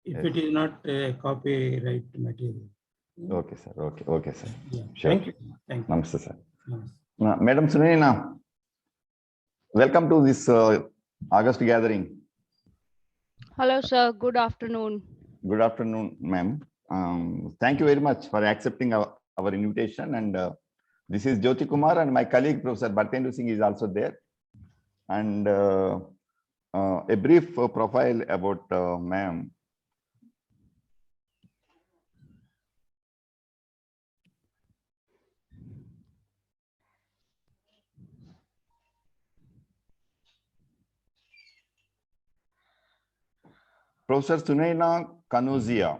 if Yes. it is not copyright material. Okay, sir. Okay, sir. Yeah. Sure. Thank you. Thank you. Namaste, sir. Namaste. Madam Sunaina, welcome to this August gathering. Hello, sir. Good afternoon. Good afternoon, ma'am. Thank you very much for accepting our invitation. And this is Jyoti Kumar, and my colleague, Professor Bhartendra Singh, is also there. And a brief profile about ma'am. Professor Sunaina Kanojia.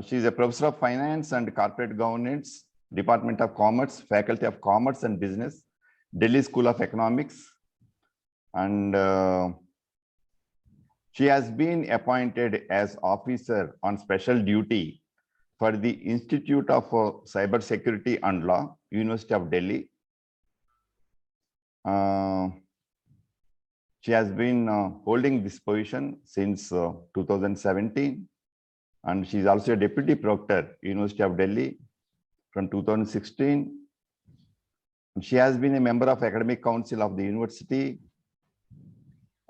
She is a professor of finance and corporate governance, Department of Commerce, Faculty of Commerce and Business, Delhi School of Economics. And she has been appointed as officer on special duty for the Institute of Cyber Security and Law, University of Delhi. She has been holding this position since 2017. And she is also a deputy proctor, University of Delhi from 2016. And she has been a member of Academic Council of the university.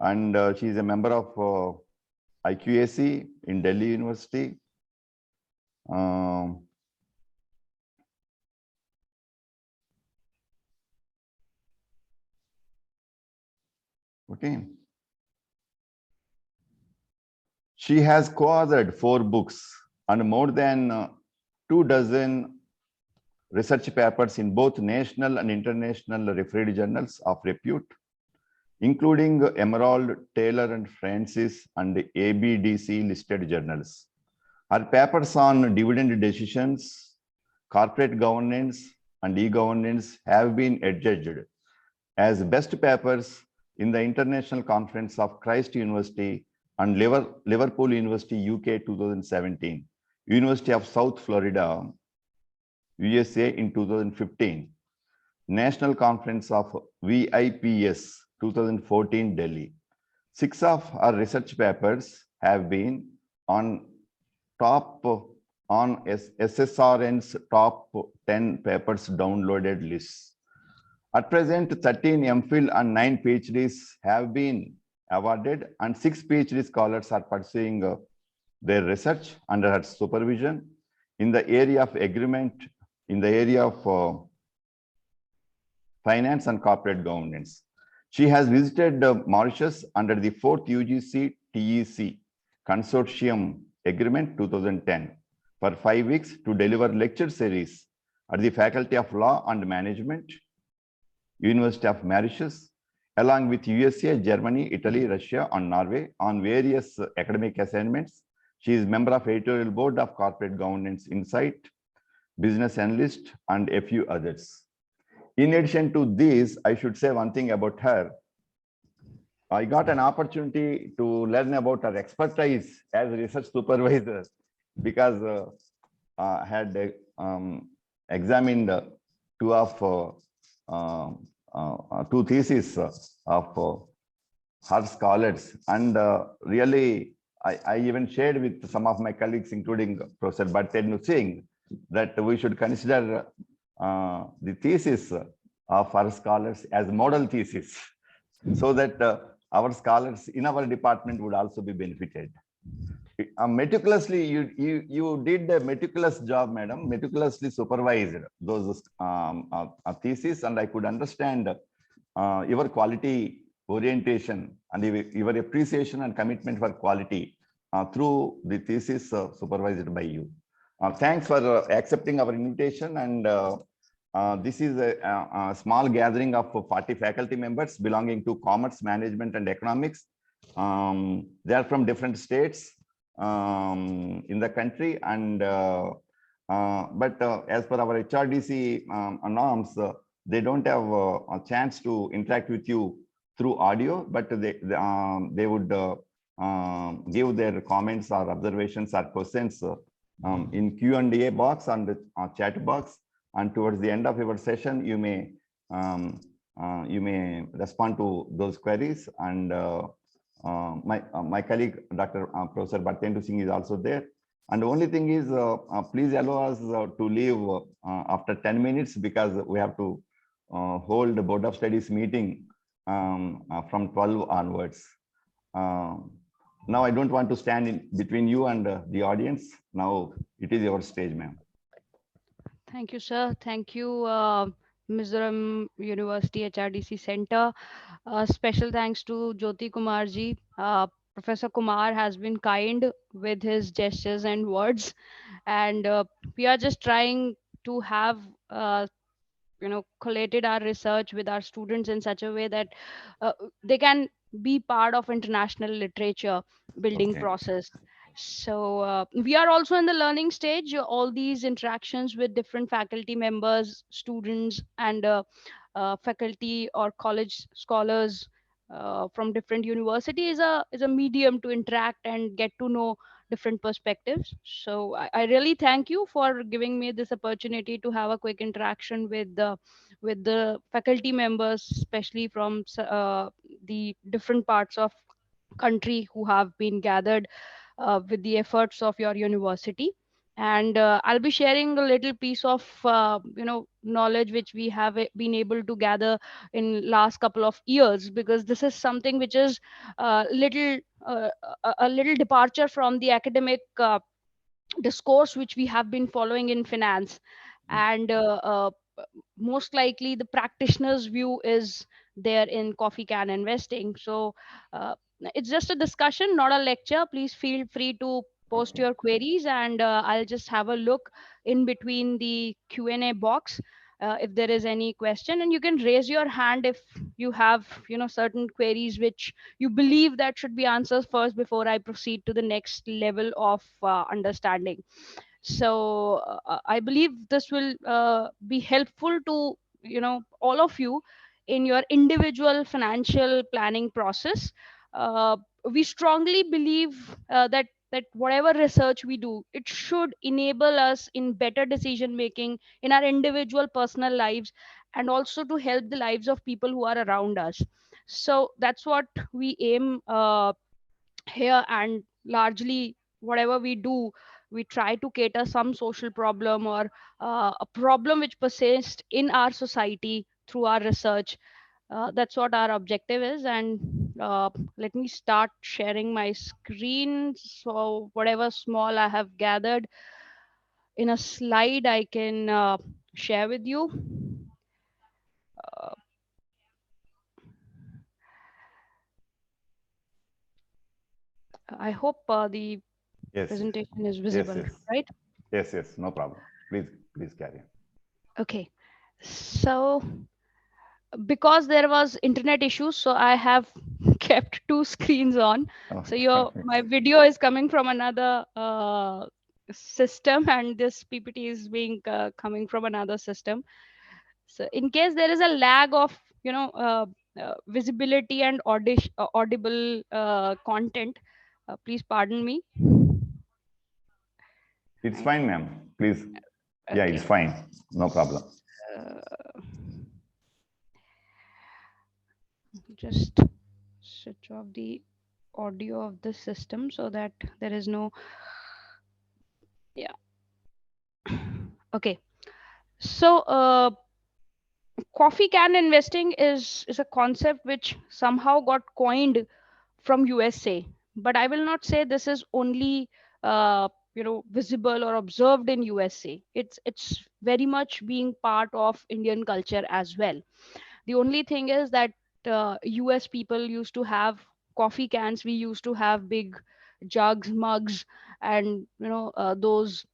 And she is a member of IQAC in Delhi University. Okay. She has co-authored 4 books and more than 24 research papers in both national and international refereed journals of repute, including Emerald, Taylor and Francis and ABDC listed journals. Her papers on dividend decisions, corporate governance and e-governance have been adjudged as best papers in the International Conference of Christ University and Liverpool University, UK 2017, University of South Florida, USA in 2015, National Conference of VIPS 2014, Delhi. 6 of our research papers have been on SSRN's top 10 papers downloaded lists. At present, 13 MPhil and 9 PhDs have been awarded, and 6 PhD scholars are pursuing their research under her supervision in the area of agreement, in the area of finance and corporate governance. She has visited Mauritius under the 4th UGC TEC Consortium Agreement 2010 for 5 weeks to deliver lecture series at the Faculty of Law and Management, University of Mauritius, along with USA, Germany, Italy, Russia, and Norway on various academic assignments. She is member of editorial board of Corporate Governance Insight, Business Analyst, and a few others. In addition to this, I should say one thing about her. I got an opportunity to learn about her expertise as a research supervisor because I had examined 2 theses of her scholars, and really I even shared with some of my colleagues, including Professor Bhartendra Singh, that we should consider the thesis of our scholars as model thesis, so that our scholars in our department would also be benefited. Meticulously, you did a meticulous job, madam. Meticulously supervised those theses, and I could understand your quality orientation and your appreciation and commitment for quality through the thesis supervised by you. Thanks for accepting our invitation, and this is a small gathering of 40 faculty members belonging to commerce, management, and economics. They are from different states in the country, and but as per our HRDC norms, they don't have a chance to interact with you through audio, but they would give their comments or observations or questions in Q&A box and the chat box, and towards the end of your session, you may respond to those queries, and My colleague, Dr. Professor Bhartendu Singh is also there. And the only thing is, please allow us to leave after 10 minutes because we have to hold the Board of Studies meeting from 12 onwards. Now I don't want to stand in between you and the audience. Now it is your stage, ma'am. Thank you, sir. Thank you, Mizoram University HRDC Center. Special thanks to Jyoti Kumar ji. Professor Kumar has been kind with his gestures and words, and we are just trying to have collated our research with our students in such a way that they can be part of international literature building Okay. process. So we are also in the learning stage. All these interactions with different faculty members, students, and faculty or college scholars from different universities is a medium to interact and get to know different perspectives. So I really thank you for giving me this opportunity to have a quick interaction with the faculty members, especially from the different parts of country who have been gathered with the efforts of your university. And I'll be sharing a little piece of knowledge which we have been able to gather in last couple of years, because this is something which is little a little departure from the academic discourse which we have been following in finance. And most likely the practitioner's view is there in coffee can investing. So it's just a discussion, not a lecture. Please feel free to post your queries, and I'll just have a look in between the Q&A box if there is any question, and you can raise your hand if you have certain queries which you believe that should be answered first before I proceed to the next level of understanding. So I believe this will be helpful to all of you in your individual financial planning process. We strongly believe that whatever research we do, it should enable us in better decision making in our individual personal lives, and also to help the lives of people who are around us. So that's what we aim here. And largely whatever we do, we try to cater some social problem or a problem which persists in our society through our research. That's what our objective is. And let me start sharing my screen. So whatever small I have gathered in a slide, I can share with you. uh, I hope the Yes. presentation is Yes, visible, yes. right? Yes, yes, no problem. Please carry on. Okay, so because there was internet issues, so I have kept two screens on. So my video is coming from another system, and this PPT is being coming from another system. So in case there is a lag of visibility and audible content, please pardon me. It's fine, ma'am. Please. Yeah, it's Okay. fine. No problem. Just switch off the audio of the system so that there is no. Yeah. Okay. So coffee can investing is a concept which somehow got coined from USA, but I will not say this is only visible or observed in USA. It's very much being part of Indian culture as well. The only thing is that US people used to have coffee cans. We used to have big jugs, mugs, and those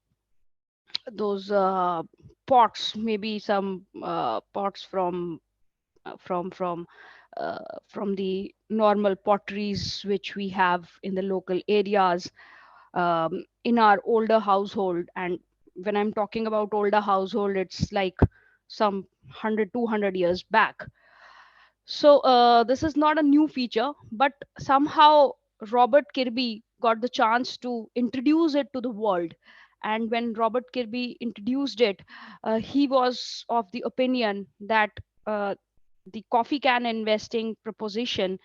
pots, maybe some pots from the normal potteries which we have in the local areas, in our older household. And when I'm talking about older household, it's like some 100 200 years back. So this is not a new feature, but somehow Robert Kirby got the chance to introduce it to the world. And when Robert Kirby introduced it, he was of the opinion that the coffee can investing proposition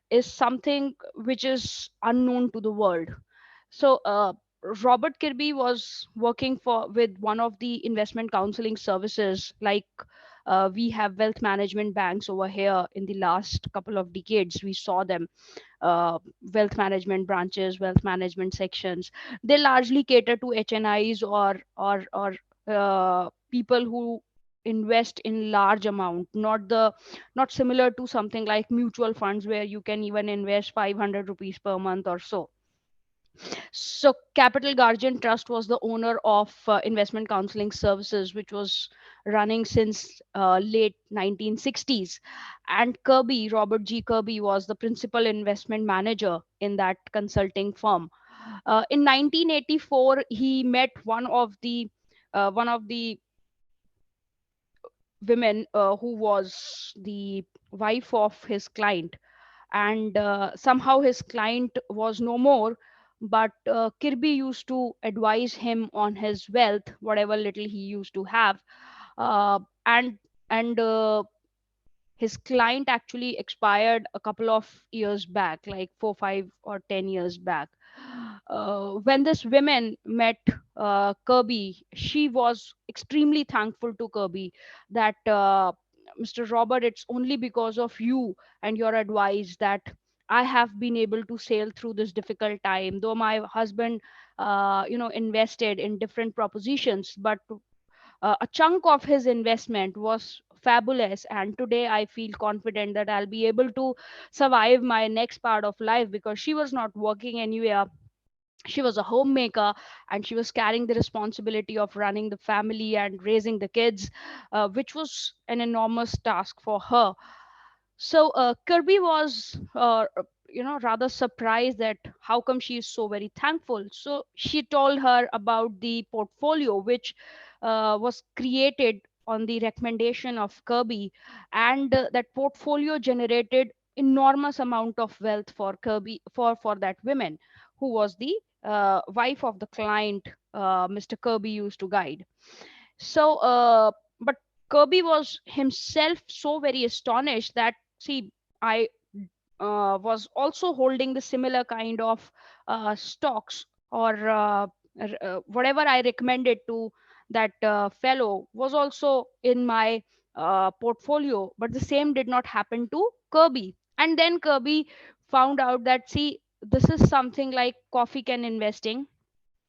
is something which is unknown to the world. So Robert Kirby was working for with one of the investment counseling services, like we have wealth management banks over here. In the last couple of decades, we saw them, wealth management branches, wealth management sections. They largely cater to HNIs or people who invest in large amount, not similar to something like mutual funds where you can even invest 500 rupees per month or so. So Capital Guardian Trust was the owner of investment counseling services, which was running since late 1960s. And Kirby, Robert G. Kirby, was the principal investment manager in that consulting firm. In 1984, he met one of the women who was the wife of his client, and somehow his client was no more, but Kirby used to advise him on his wealth, whatever little he used to have. uh, and and his client actually expired a couple of years back, like 4 5 or 10 years back. When this woman met Kirby, she was extremely thankful to Kirby that, Mr. Robert, it's only because of you and your advice that I have been able to sail through this difficult time. Though my husband, invested in different propositions, but a chunk of his investment was fabulous, and today I feel confident that I'll be able to survive my next part of life, because she was not working anywhere. She was a homemaker, and she was carrying the responsibility of running the family and raising the kids, which was an enormous task for her. So Kirby was, rather surprised that how come she is so very thankful. So she told her about the portfolio which was created on the recommendation of Kirby, and that portfolio generated enormous amount of wealth for Kirby, for that woman who was the wife of the client Mr. Kirby used to guide. So but Kirby was himself so very astonished that, see, I was also holding the similar kind of stocks, or whatever I recommended to that fellow was also in my portfolio, but the same did not happen to Kirby. And then Kirby found out that, see, this is something like coffee can investing.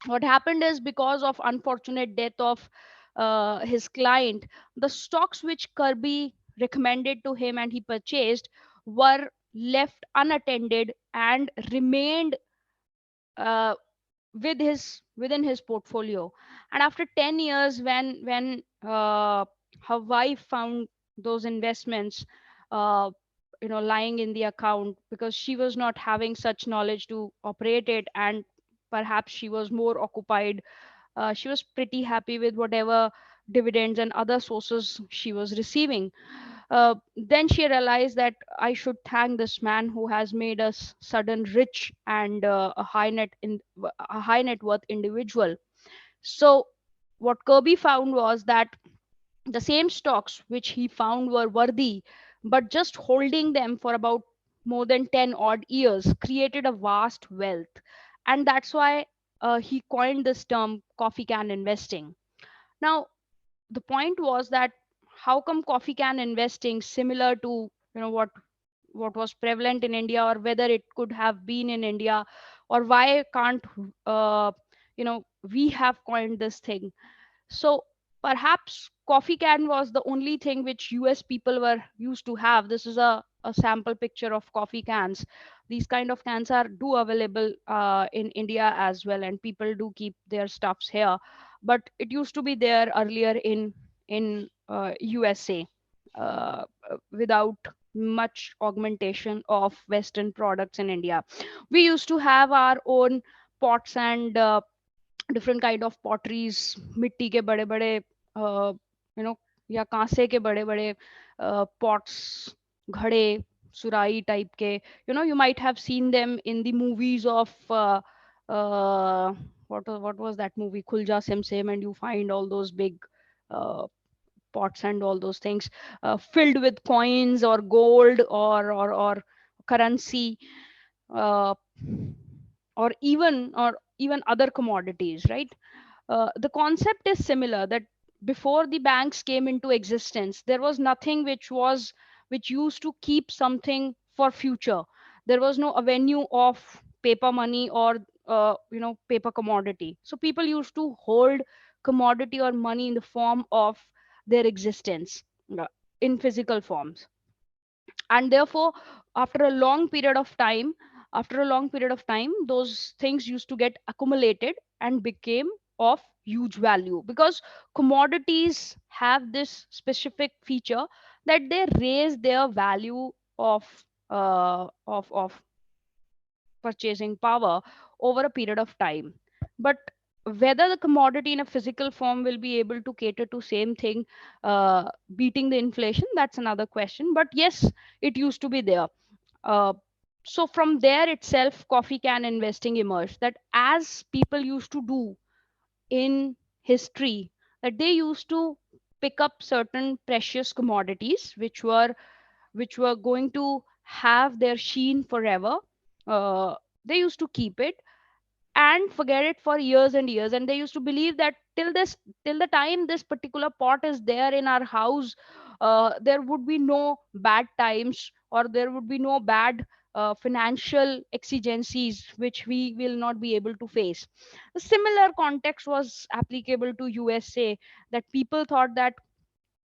What happened is, because of unfortunate death of his client, the stocks which Kirby recommended to him and he purchased were left unattended and remained uh, within his portfolio. And after 10 years, when her wife found those investments uh, lying in the account, because she was not having such knowledge to operate it, and perhaps she was more occupied, she was pretty happy with whatever dividends and other sources she was receiving. Then she realized that I should thank this man who has made us sudden rich and a high net worth individual. So what Kirby found was that the same stocks which he found were worthy, but just holding them for about more than 10 odd years created a vast wealth. And that's why he coined this term coffee can investing. Now, the point was that how come coffee can investing, similar to what was prevalent in India, or whether it could have been in India, or why can't uh, we have coined this thing. So perhaps coffee can was the only thing which US people were used to have. This is a sample picture of coffee cans. These kind of cans are do available in India as well, and people do keep their stuffs here. But it used to be there earlier in USA, without much augmentation of Western products in India. We used to have our own pots and different kind of potteries, मिट्टी के बड़े बड़े या कांसे के बड़े बड़े pots, घड़े, सुराई type के, you might have seen them in the movies of what was that movie, Khulja Sim Sim, and you find all those big uh, pots and all those things, filled with coins or gold or currency, uh, or even other commodities, right? The concept is similar, that before the banks came into existence, there was nothing which used to keep something for future. There was no avenue of paper money or paper commodity. So people used to hold commodity or money in the form of their existence, uh, in physical forms. And therefore, after a long period of time those things used to get accumulated and became of huge value, because commodities have this specific feature that they raise their value of purchasing power over a period of time. But whether the commodity in a physical form will be able to cater to same thing, beating the inflation, that's another question. But yes, it used to be there. uh, so from there itself, coffee can investing emerged, that as people used to do in history, that they used to pick up certain precious commodities which were going to have their sheen forever. uh, they used to keep it and forget it for years and years, and they used to believe that till the time this particular pot is there in our house, there would be no bad times, or there would be no bad financial exigencies which we will not be able to face. A similar context was applicable to USA, that people thought that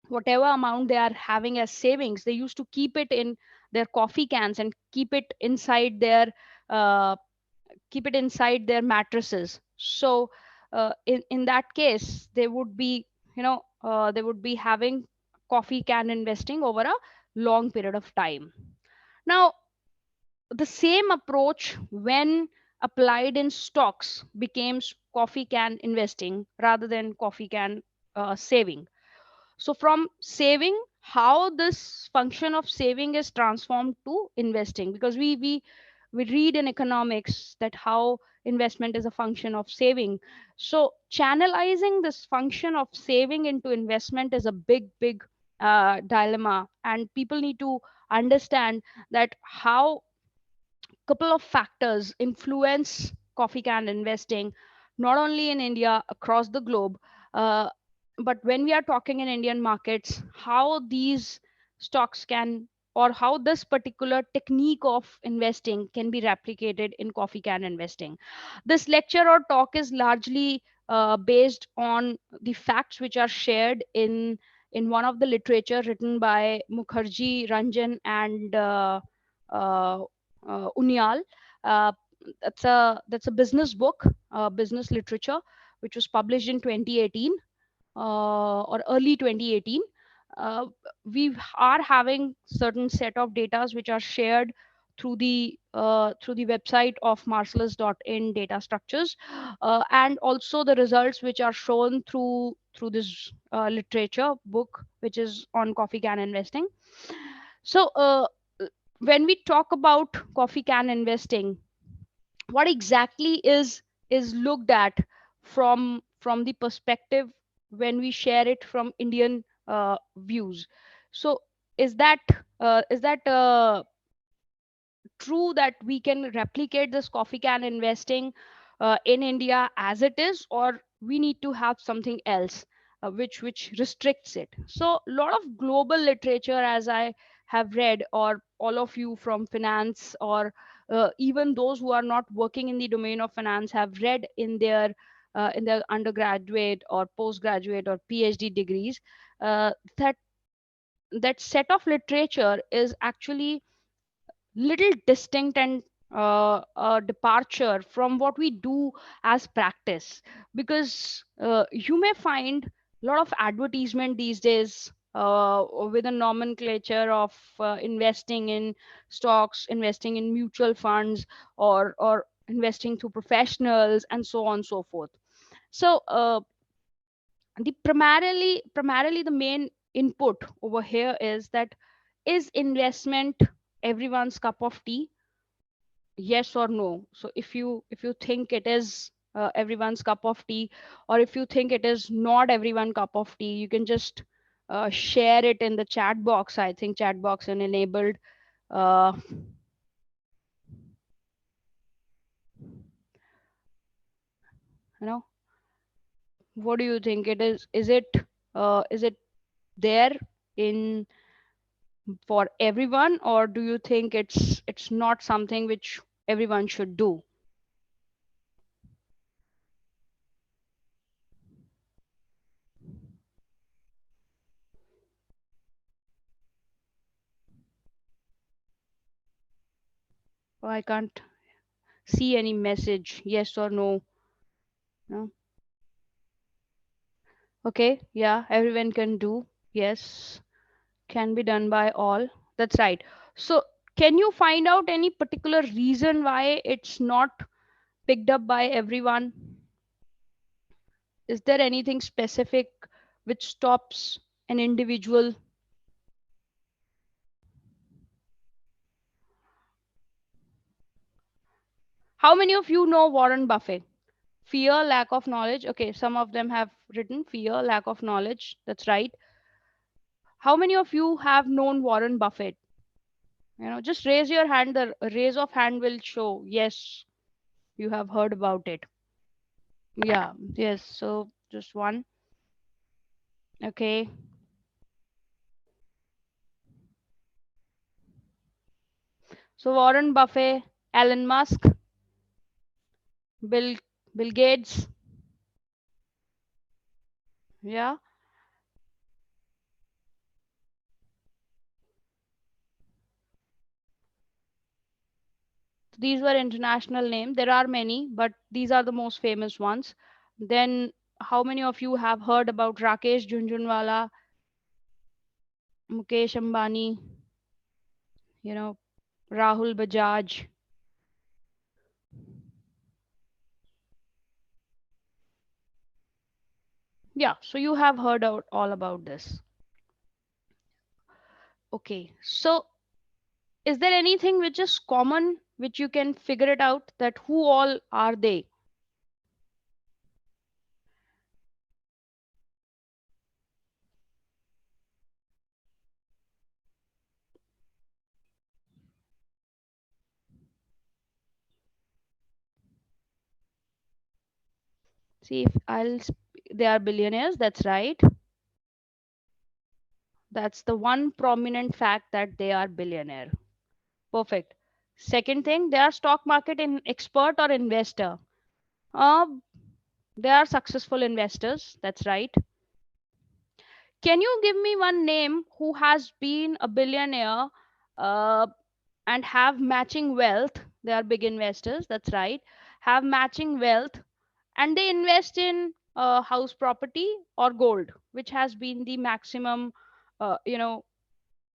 whatever amount they are having as savings, they used to keep it in their coffee cans and uh, keep it inside their mattresses. So in that case, they would be having coffee can investing over a long period of time. Now, the same approach, when applied in stocks, becomes coffee can investing rather than coffee can saving. So from saving, how this function of saving is transformed to investing, because we read in economics that how investment is a function of saving. So channelizing this function of saving into investment is a big dilemma, and people need to understand that how couple of factors influence coffee can investing, not only in India, across the globe. Uh, but when we are talking in Indian markets, how these stocks can, or how this particular technique of investing can be replicated in coffee can investing. This lecture or talk is largely based on the facts which are shared in one of the literature written by Mukherjee, Ranjan, and uh, Unyal. Uh, that's a business book, business literature, which was published in 2018, or early 2018. Uh, we are having certain set of data which are shared through the website of marcellus.in data structures, and also the results which are shown through this literature book, which is on coffee can investing. So when we talk about coffee can investing, what exactly is looked at from the perspective when we share it from Indian views. So is that true that we can replicate this coffee can investing in India as it is, or we need to have something else which restricts it? So a lot of global literature, as I have read, or all of you from finance, or even those who are not working in the domain of finance, have read in their undergraduate or postgraduate or PhD degrees, that that set of literature is actually little distinct and a departure from what we do as practice. Because you may find a lot of advertisement these days with a nomenclature of investing in stocks, investing in mutual funds, or investing through professionals, and so on and so forth. So the primarily the main input over here is that, is investment everyone's cup of tea? Yes or no? So if you think it is everyone's cup of tea, or if you think it is not everyone cup of tea, you can just share it in the chat box. I think chat box is enabled. You know, what do you think? Is it there in for everyone, or do you think it's not something which everyone should do? Oh, I can't see any message. Yes or no? No. Okay, yeah, everyone can do. Yes, can be done by all. That's right. So, can you find out any particular reason why it's not picked up by everyone? Is there anything specific which stops an individual? How many of you know Warren Buffett? Fear, lack of knowledge. Okay, some of them have written fear, lack of knowledge. That's right. How many of you have known Warren Buffett? Just raise your hand. The raise of hand will show yes, you have heard about it. Yeah, yes. So just one. Okay. So Warren Buffett, Elon Musk, Bill Bill Gates. Yeah. These were international names. There are many, but these are the most famous ones. Then how many of you have heard about Rakesh Jhunjhunwala, Mukesh Ambani, Rahul Bajaj? Yeah, so you have heard out all about this. Okay, so is there anything which is common which you can figure it out, that who all are they? See, if they are billionaires, that's right. That's the one prominent fact, that they are billionaire. Perfect. Second thing, they are stock market expert or investor. Uh, they are successful investors. That's right. Can you give me one name who has been a billionaire uh, and have matching wealth? They are big investors. That's right. Have matching wealth, and they invest in house property or gold, which has been the maximum, uh, you know,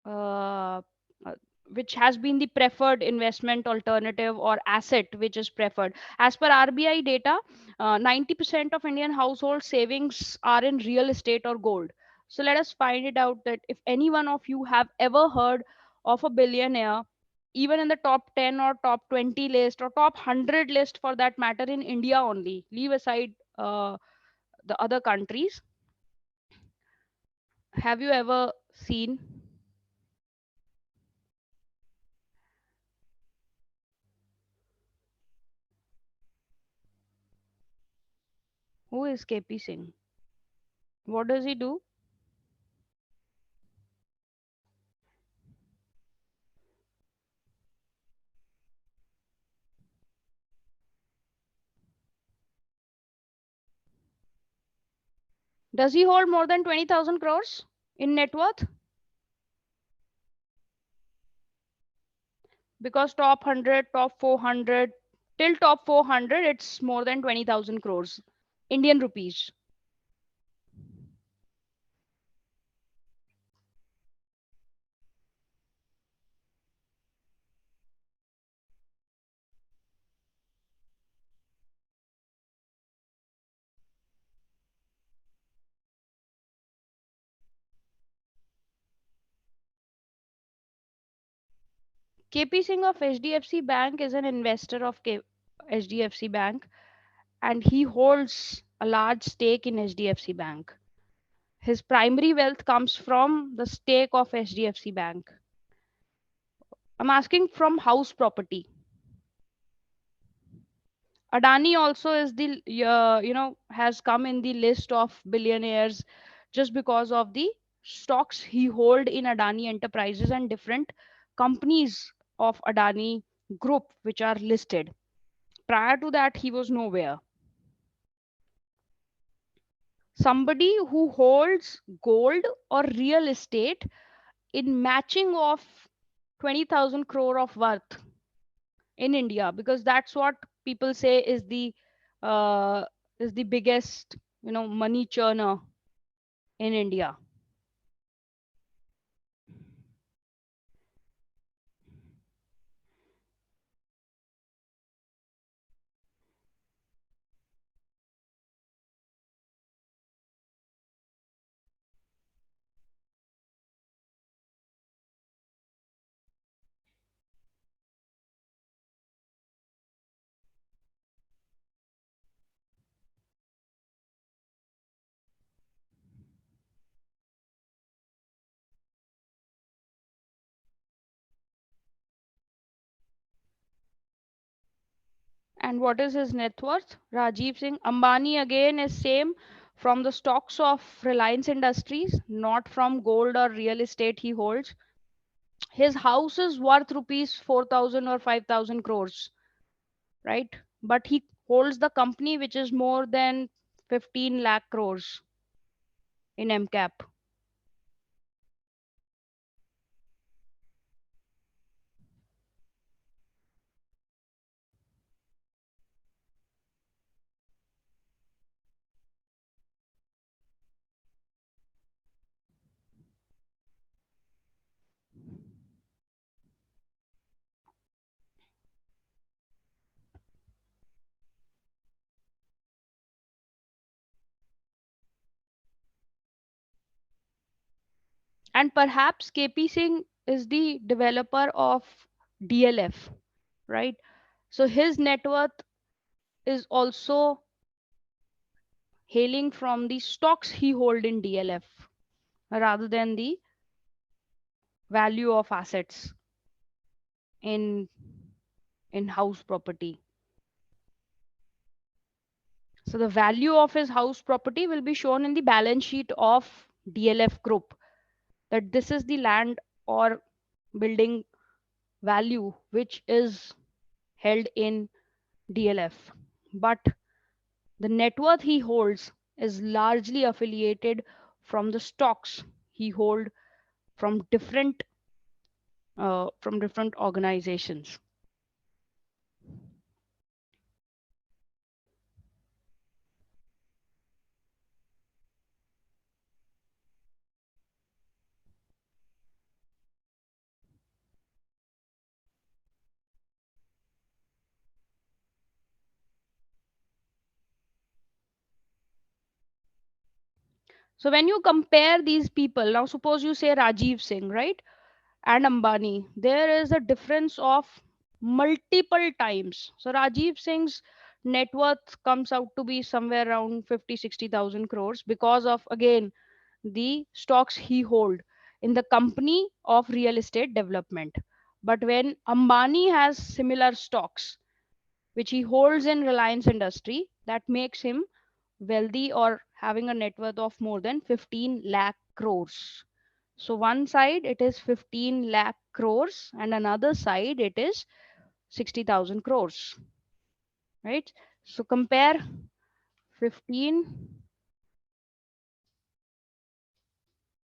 uh, uh, which has been the preferred investment alternative or asset which is preferred. As per RBI data, 90% of Indian household savings are in real estate or gold. So let us find it out, that if any one of you have ever heard of a billionaire, even in the top 10 or top 20 list or top 100 list for that matter, in India only, leave aside the other countries. Have you ever seen? Who is KP Singh? What does he do? Does he hold more than 20,000 crores in net worth? Because top 100, top 400, till top 400, it's more than 20,000 crores Indian rupees. KP Singh of HDFC Bank is an investor of HDFC Bank, and he holds a large stake in HDFC Bank. His primary wealth comes from the stake of HDFC Bank. I'm asking from house property. Adani also is the has come in the list of billionaires just because of the stocks he hold in Adani Enterprises and different companies of Adani Group which are listed. Prior to that, he was nowhere. Somebody who holds gold or real estate in matching of 20,000 crore of worth in India, because that's what people say uh, is the biggest money churner in India. And what is his net worth? Rajiv Singh Ambani again is same, from the stocks of Reliance Industries, not from gold or real estate he holds. His house is worth rupees 4,000 or 5,000 crores, right? But he holds the company which is more than 15 lakh crores in MCAP. And perhaps KP Singh is the developer of DLF, right? So his net worth is also hailing from the stocks he hold in DLF rather than the value of assets in house property. So the value of his house property will be shown in the balance sheet of DLF group, that this is the land or building value which is held in DLF. But the net worth he holds is largely affiliated from the stocks he hold from different organizations. So when you compare these people, now suppose you say Rajiv Singh, right, and Ambani, there is a difference of multiple times. So Rajiv Singh's net worth comes out to be somewhere around 50-60,000 crores because of, again, the stocks he hold in the company of real estate development. But when Ambani has similar stocks which he holds in Reliance Industry, that makes him wealthy or having a net worth of more than 15 lakh crores. So one side it is 15 lakh crores and another side it is 60,000 crores, right? So compare 15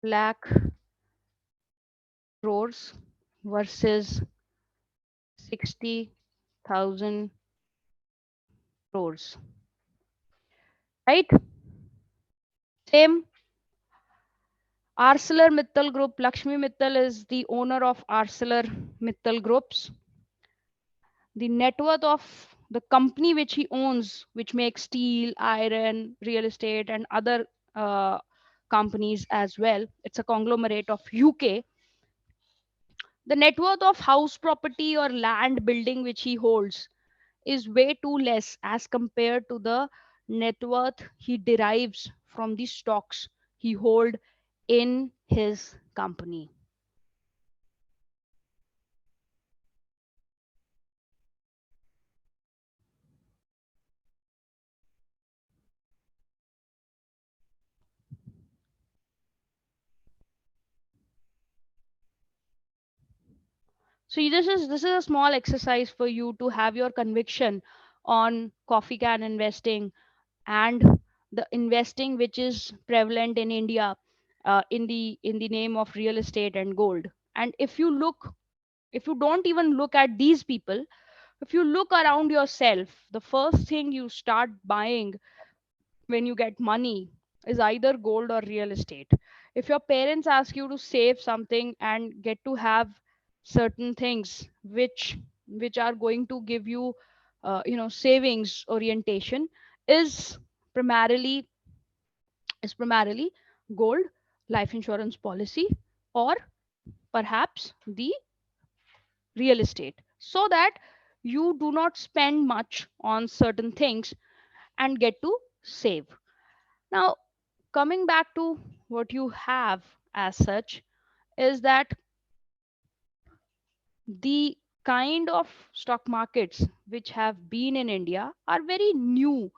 lakh crores versus 60,000 crores, right? Same. Arcelor Mittal Group, Lakshmi Mittal is the owner of Arcelor Mittal Groups. The net worth of the company which he owns, which makes steel, iron, real estate, and other companies as well, it's a conglomerate of UK. The net worth of house property or land building which he holds is way too less as compared to the net worth he derives from the stocks he hold in his company. So this is a small exercise for you to have your conviction on coffee can investing and the investing which is prevalent in India, in the name of real estate and gold. And if you don't even look at these people, if you look around yourself, the first thing you start buying when you get money is either gold or real estate. If your parents ask you to save something and get to have certain things which are going to give you savings orientation, is primarily primarily gold, life insurance policy, or perhaps the real estate, so that you do not spend much on certain things and get to save. Now, coming back to what you have as such, is that the kind of stock markets which have been in India are very new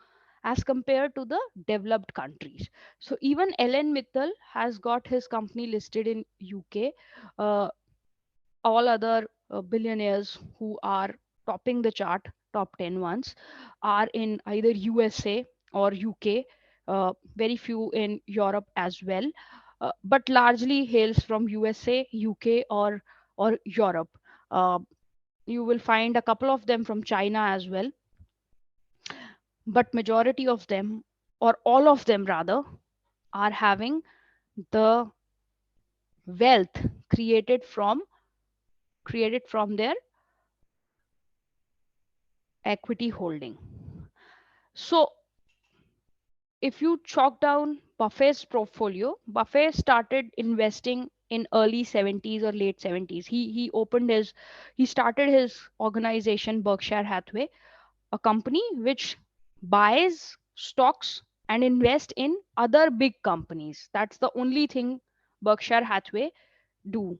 as compared to the developed countries. So even Ellen Mittal has got his company listed in UK. Uh, all other billionaires who are topping the chart, top 10 ones, are in either USA or UK, very few in Europe as well, but largely hails from USA, UK, or Europe. Uh, you will find a couple of them from China as well, but majority of them, or all of them rather, are having the wealth created from their equity holding. So if you chalk down Buffett's portfolio, Buffett started investing in early 70s or late 70s. He started his organization Berkshire Hathaway, a company which buys stocks and invest in other big companies. That's the only thing Berkshire Hathaway do.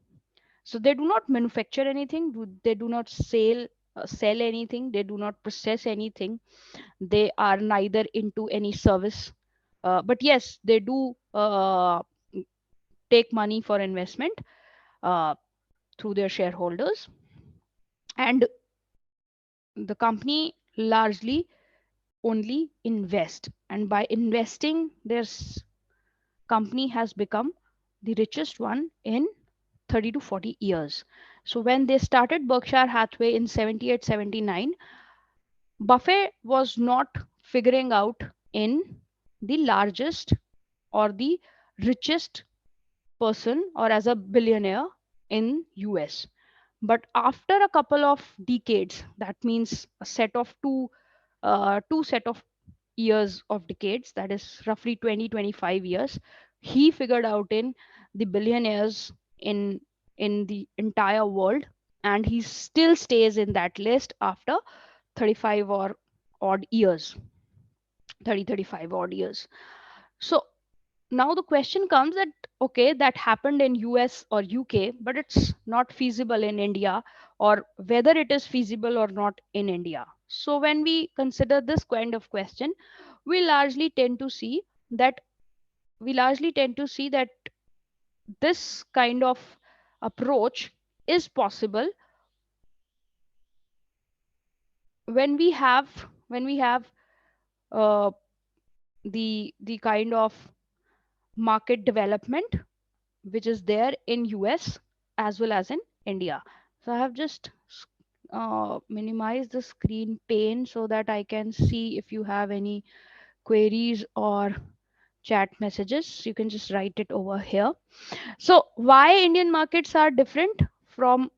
So they do not manufacture anything, they do not sell anything, they do not process anything. They are neither into any service, but yes, they do take money for investment uh, through their shareholders. And the company largely only invest, and by investing, company has become the richest one in 30 to 40 years. So when they started Berkshire Hathaway in 78, 79, Buffett was not figuring out in the largest or the richest person or as a billionaire in US. But after a couple of decades, that means a set of two set of years of decades, that is roughly 20, 25 years, he figured out in the billionaires in the entire world, and he still stays in that list after 35 or odd years, 30, 35 odd years. So now the question comes that, okay, that happened in US or UK, but it's not feasible in India, or whether it is feasible or not in India. So when we consider this kind of question, we largely tend to see that this kind of approach is possible when we have uh, the kind of market development which is there in US as well as in India. So I have just minimized the screen pane so that I can see if you have any queries or chat messages. You can just write it over here. So why Indian markets are different from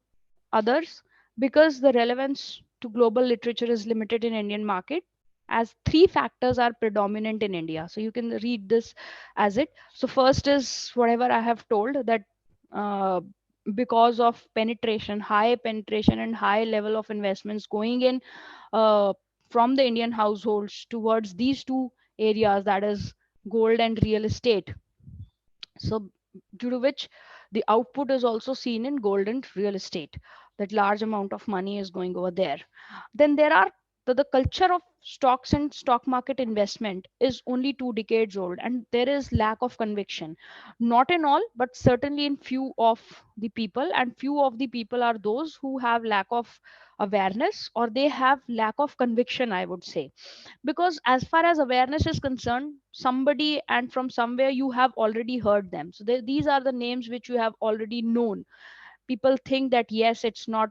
others? Because the relevance to global literature is limited in Indian market, as three factors are predominant in India. So you can read this as it. So first is whatever I have told, that uh, because of high penetration and high level of investments going in uh, from the Indian households towards these two areas, that is gold and real estate, So due to which the output is also seen in gold and real estate, that large amount of money is going over there. Then there are the culture of stocks and stock market investment is only 2 decades old, and there is lack of conviction, not in all but certainly in few of the people, and few of the people are those who have lack of awareness, or they have lack of conviction, I would say. Because as far as awareness is concerned, somebody and from somewhere you have already heard them, so these are the names which you have already known. People think that yes, it's not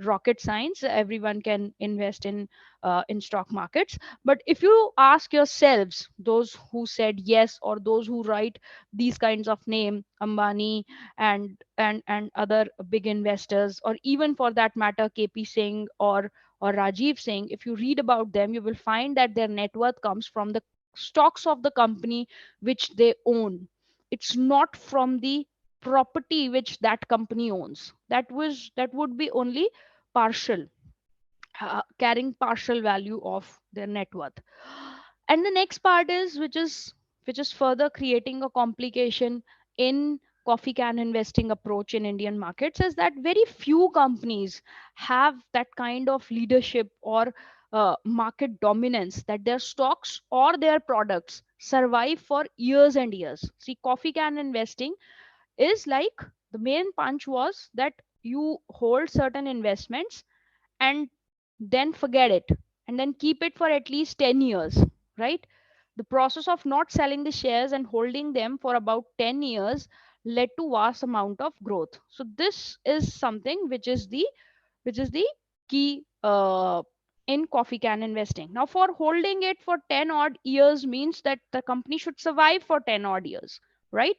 rocket science, everyone can invest in stock markets. But if you ask yourselves, those who said yes, or those who write these kinds of name, Ambani and other big investors, or even for that matter KP Singh or Rajiv Singh, if you read about them, you will find that their net worth comes from the stocks of the company which they own. It's not from the property which that company owns. That would be only partial, carrying partial value of their net worth. And the next part is which is further creating a complication in coffee can investing approach in Indian markets, is that very few companies have that kind of leadership or market dominance that their stocks or their products survive for years and years. See, coffee can investing is like, the main punch was that you hold certain investments and then forget it, and then keep it for at least 10 years, right? The process of not selling the shares and holding them for about 10 years led to vast amount of growth. So this is something which is the key in coffee can investing. Now, for holding it for 10 odd years means that the company should survive for 10 odd years, right?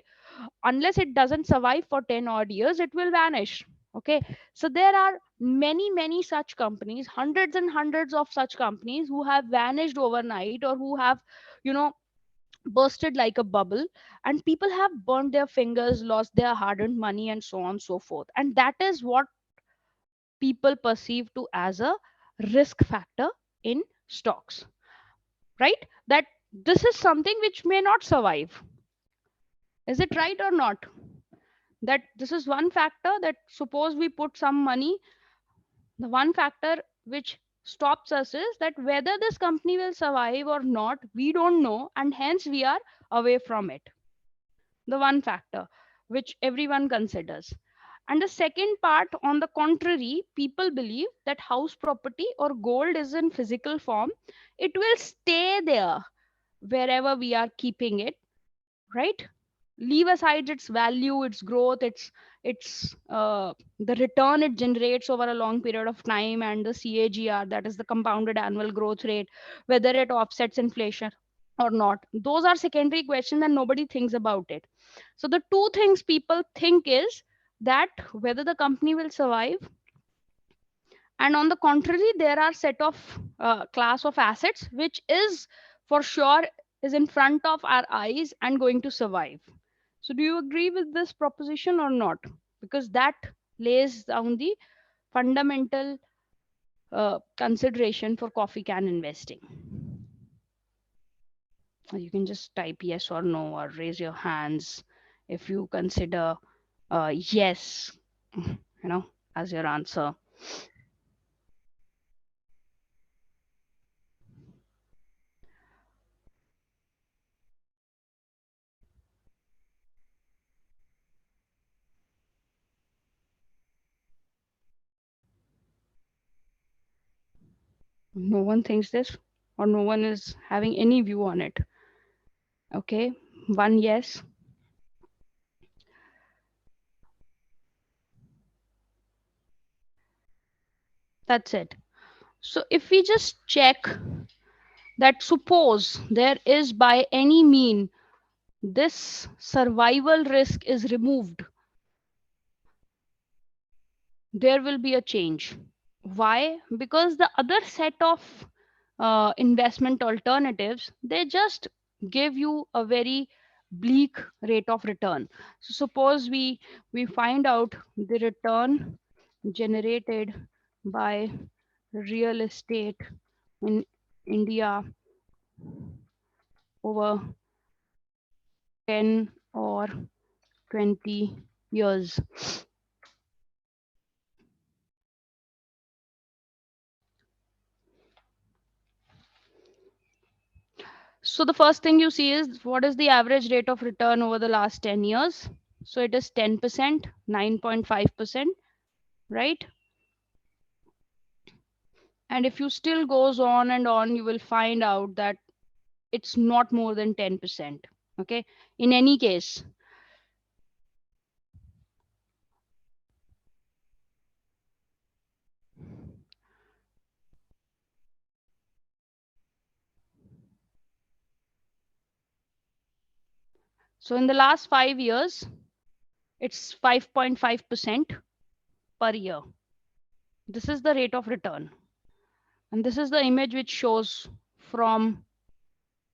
Unless it doesn't survive for 10 odd years, it will vanish. Okay. So there are many such companies, hundreds and hundreds of such companies who have vanished overnight, or who have, you know, bursted like a bubble, and people have burned their fingers, lost their hard earned money, and so on and so forth. And that is what people perceive to as a risk factor in stocks, right? That this is something which may not survive. Is it right or not? That this is one factor, that suppose we put some money, the one factor which stops us is that whether this company will survive or not, we don't know, and hence we are away from it. The one factor which everyone considers. And the second part, on the contrary, people believe that house property or gold is in physical form, it will stay there wherever we are keeping it, right? Leave aside its value, its growth, its the return it generates over a long period of time, and the CAGR, that is the compounded annual growth rate, whether it offsets inflation or not. Those are secondary questions and nobody thinks about it. So the two things people think is that whether the company will survive, and on the contrary, there are set of class of assets which is for sure is in front of our eyes and going to survive. So do you agree with this proposition or not? Because that lays down the fundamental consideration for coffee can investing. You can just type yes or no, or raise your hands if you consider yes, as your answer. No one thinks this, or no one is having any view on it. Okay, one yes. That's it. So if we just check that, suppose there is by any mean this survival risk is removed, there will be a change. Why? Because the other set of investment alternatives, they just give you a very bleak rate of return. So suppose we find out the return generated by real estate in India over 10 or 20 years. So the first thing you see is what is the average rate of return over the last 10 years. So it is 10%, 9.5%, right? And if you still goes on and on, you will find out that it's not more than 10%. Okay. In any case, so in the last 5 years, it's 5.5% per year. This is the rate of return. And this is the image which shows from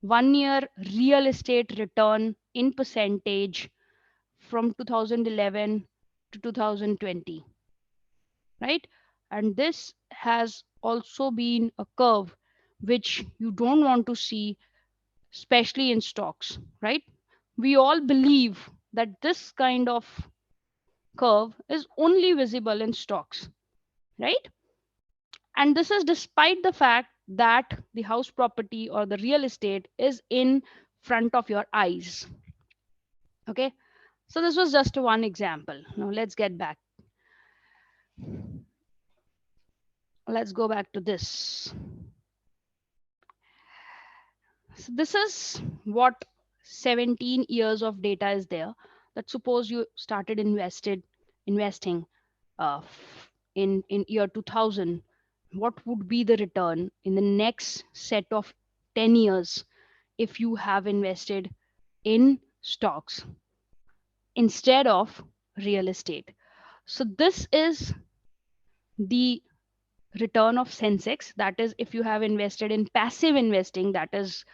1 year real estate return in percentage from 2011 to 2020, right? And this has also been a curve which you don't want to see, especially in stocks, right? We all believe that this kind of curve is only visible in stocks, right? And this is despite the fact that the house property or the real estate is in front of your eyes. Okay. So this was just one example. Now let's get back. Let's go back to this. So this is what 17 years of data is there. That suppose you started investing in year 2000, what would be the return in the next set of 10 years if you have invested in stocks instead of real estate? So this is the return of Sensex. That is, if you have invested in passive investing, that is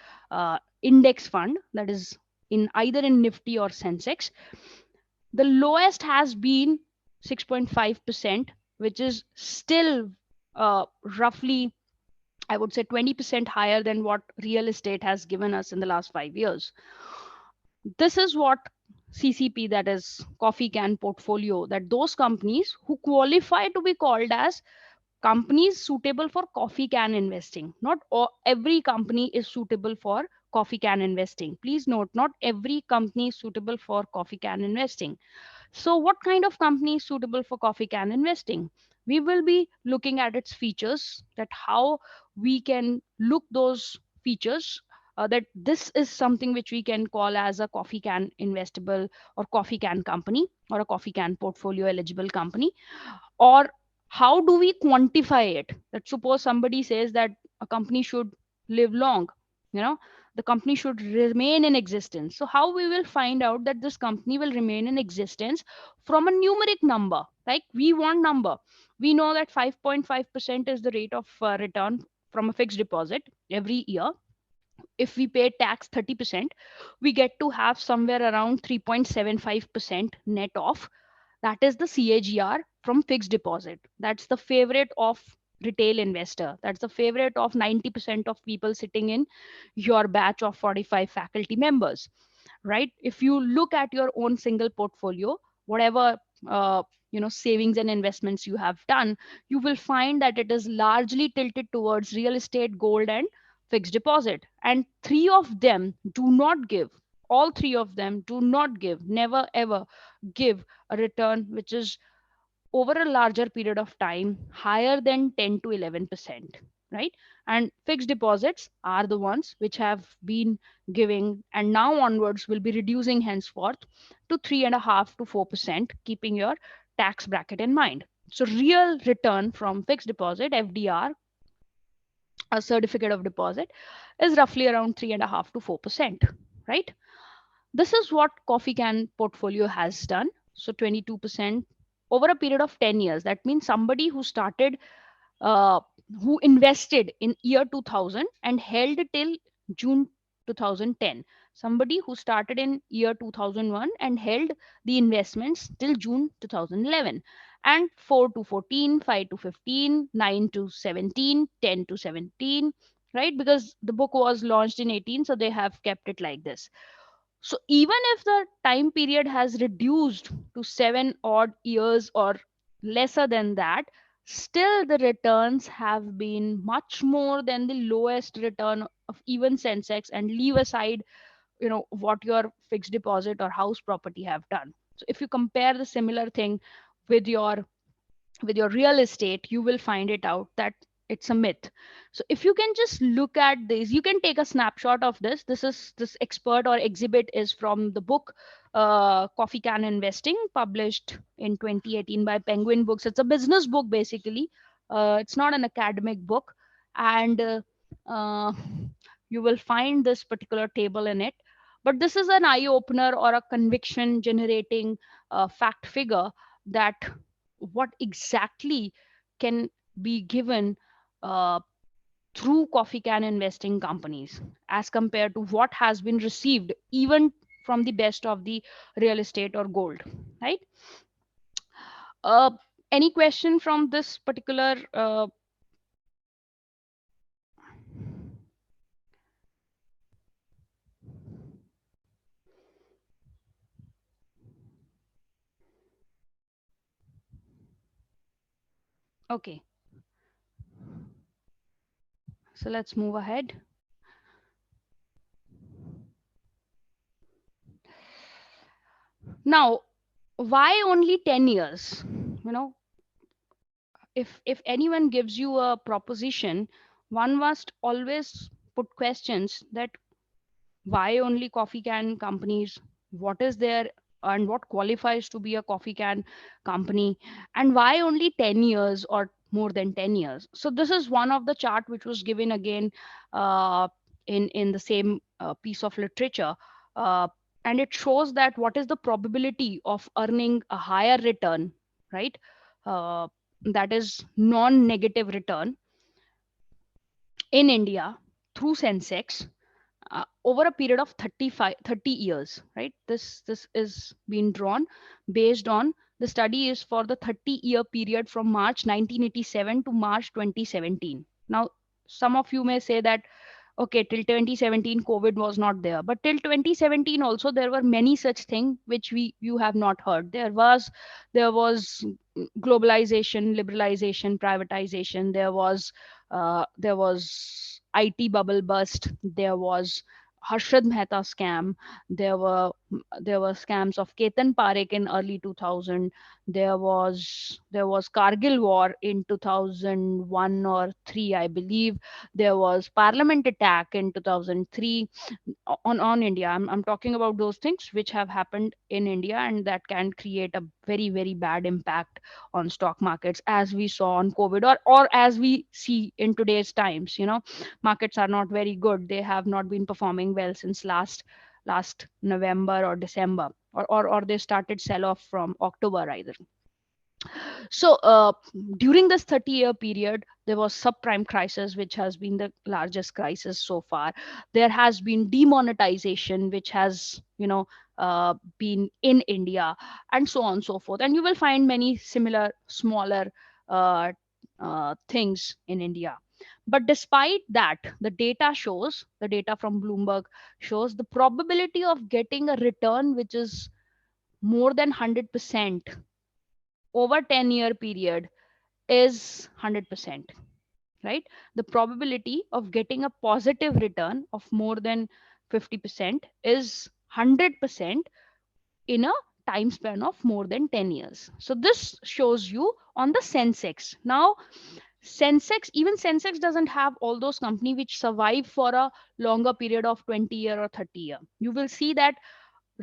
index fund, that is in either in Nifty or Sensex, the lowest has been 6.5%, which is still roughly, I would say, 20% higher than what real estate has given us in the last 5 years. This is what CCP, that is coffee can portfolio, that those companies who qualify to be called as companies suitable for coffee can investing. Not every company is suitable for coffee can investing. Please note, not every company is suitable for coffee can investing. So what kind of company is suitable for coffee can investing? We will be looking at its features, that how we can look those features, that this is something which we can call as a coffee can investable or coffee can company or a coffee can portfolio eligible company. Or how do we quantify it? That suppose somebody says that a company should live long, you know, the company should remain in existence. So how we will find out that this company will remain in existence from a numeric number? Like we want number. We know that 5.5% is the rate of return from a fixed deposit every year. If we pay tax 30%, we get to have somewhere around 3.75% net off. That is the CAGR from fixed deposit. That's the favorite of retail investor. That's the favorite of 90% of people sitting in your batch of 45 faculty members, right? If you look at your own single portfolio, whatever savings and investments you have done, you will find that it is largely tilted towards real estate, gold, and fixed deposit. And three of them do not give, all three of them do not give, never ever give a return which is over a larger period of time higher than 10 to 11%, right? And fixed deposits are the ones which have been giving and now onwards will be reducing henceforth to 3.5 to 4%, keeping your tax bracket in mind. So real return from fixed deposit, FDR, a certificate of deposit, is roughly around 3.5 to 4%, right? This is what coffee can portfolio has done. So 22% over a period of 10 years. That means somebody who started, who invested in year 2000 and held till June 2010. Somebody who started in year 2001 and held the investments till June 2011. And 4 to 14, 5 to 15, 9 to 17, 10 to 17, right? Because the book was launched in 18, so they have kept it like this. So even if the time period has reduced to 7 odd years or lesser than that, still the returns have been much more than the lowest return of even Sensex, and leave aside, what your fixed deposit or house property have done. So if you compare the similar thing with your real estate, you will find it out that it's a myth. So if you can just look at this, you can take a snapshot of this expert or exhibit is from the book Coffee Can Investing, published in 2018 by Penguin Books. It's a business book basically. It's not an academic book. And uh, you will find this particular table in it. But this is an eye opener or a conviction generating fact figure, that what exactly can be given uh, through coffee can investing companies as compared to what has been received even from the best of the real estate or gold, right? uh, any question from this particular okay, so let's move ahead. Now, why only 10 years? you know if anyone gives you a proposition, one must always put questions that why only coffee can companies, what is there and what qualifies to be a coffee can company, and why only 10 years or more than 10 years. So this is one of the chart which was given again uh, in the same piece of literature, uh, and it shows that what is the probability of earning a higher return, right? uh, that is non-negative return in India through Sensex over a period of 30 years, right? This is being drawn based on the study is for the 30-year period from March 1987 to March 2017. Now, some of you may say that okay, till 2017 COVID was not there, but till 2017 also there were many such things which we you have not heard. There was globalization, liberalization, privatization. There was IT bubble burst. There was Harshad Mehta scam. There were scams of Ketan Parekh in early 2000. There was Kargil war in 2001 or 3, I believe. There was Parliament attack in 2003 on India. I'm talking about those things which have happened in India, and that can create a very, very bad impact on stock markets, as we saw on COVID, or as we see in today's times. Markets are not very good. They have not been performing well since last November or December, or they started sell off from October either. So during this 30-year period, there was subprime crisis, which has been the largest crisis so far. There has been demonetization, which has been in India, and so on and so forth. And you will find many similar smaller uh, things in India. But despite that, the data from Bloomberg shows the probability of getting a return which is more than 100% over 10-year period is 100%, right? The probability of getting a positive return of more than 50% is 100% in a time span of more than 10 years. So this shows you on the Sensex. Now, Sensex doesn't have all those companies which survive for a longer period of 20 year or 30 year. You will see that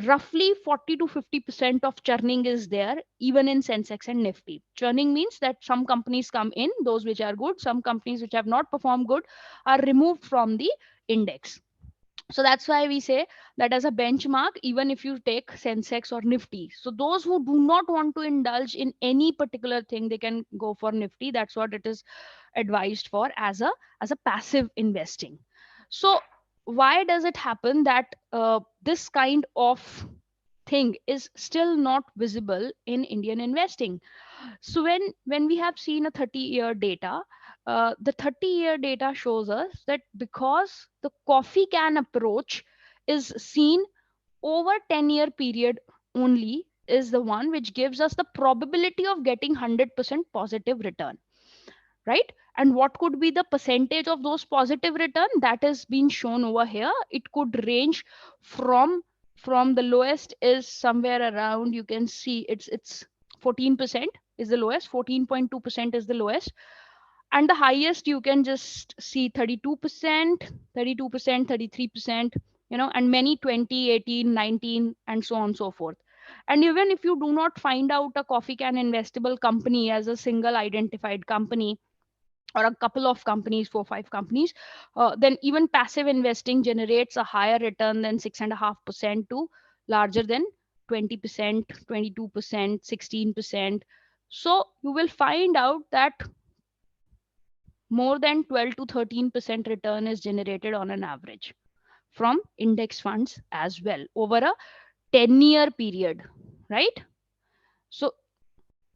roughly 40 to 50% of churning is there even in Sensex and Nifty. Churning means that some companies come in, those which are good, some companies which have not performed good are removed from the index. So that's why we say that as a benchmark, even if you take Sensex or Nifty, so those who do not want to indulge in any particular thing, they can go for Nifty. That's what it is advised for as a passive investing. So why does it happen that this kind of thing is still not visible in Indian investing? So when we have seen a 30-year data, the 30-year data shows us that because the coffee can approach is seen over 10-year period only is the one which gives us the probability of getting 100% positive return, right? And what could be the percentage of those positive return that is being shown over here? It could range from the lowest is somewhere around, you can see it's 14% is the lowest, 14.2% is the lowest, and the highest you can just see 32%, 32%, 33%, and many 20, 18, 19, and so on and so forth. And even if you do not find out a coffee can investable company as a single identified company, or a couple of companies, 4 5 companies, then even passive investing generates a higher return than 6.5% to larger than 20%, 22%, 16%. So you will find out that more than 12 to 13% return is generated on an average from index funds as well over a 10-year period, right? So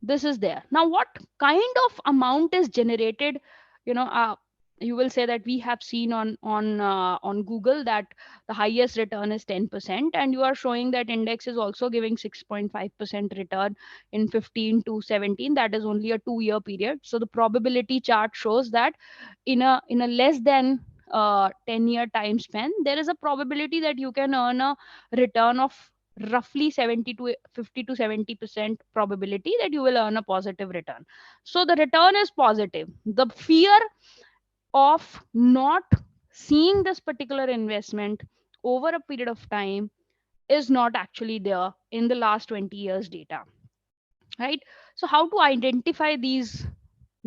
this is there. Now what kind of amount is generated? you know uh, you will say that we have seen on Google that the highest return is 10%, and you are showing that index is also giving 6.5% return in 15 to 17. That is only a 2-year period. So the probability chart shows that in a less than 10-year time span, there is a probability that you can earn a return of roughly 70 to 50 to 70% probability that you will earn a positive return. So the return is positive. The fear of not seeing this particular investment over a period of time is not actually there in the last 20 years data, right? So how to identify these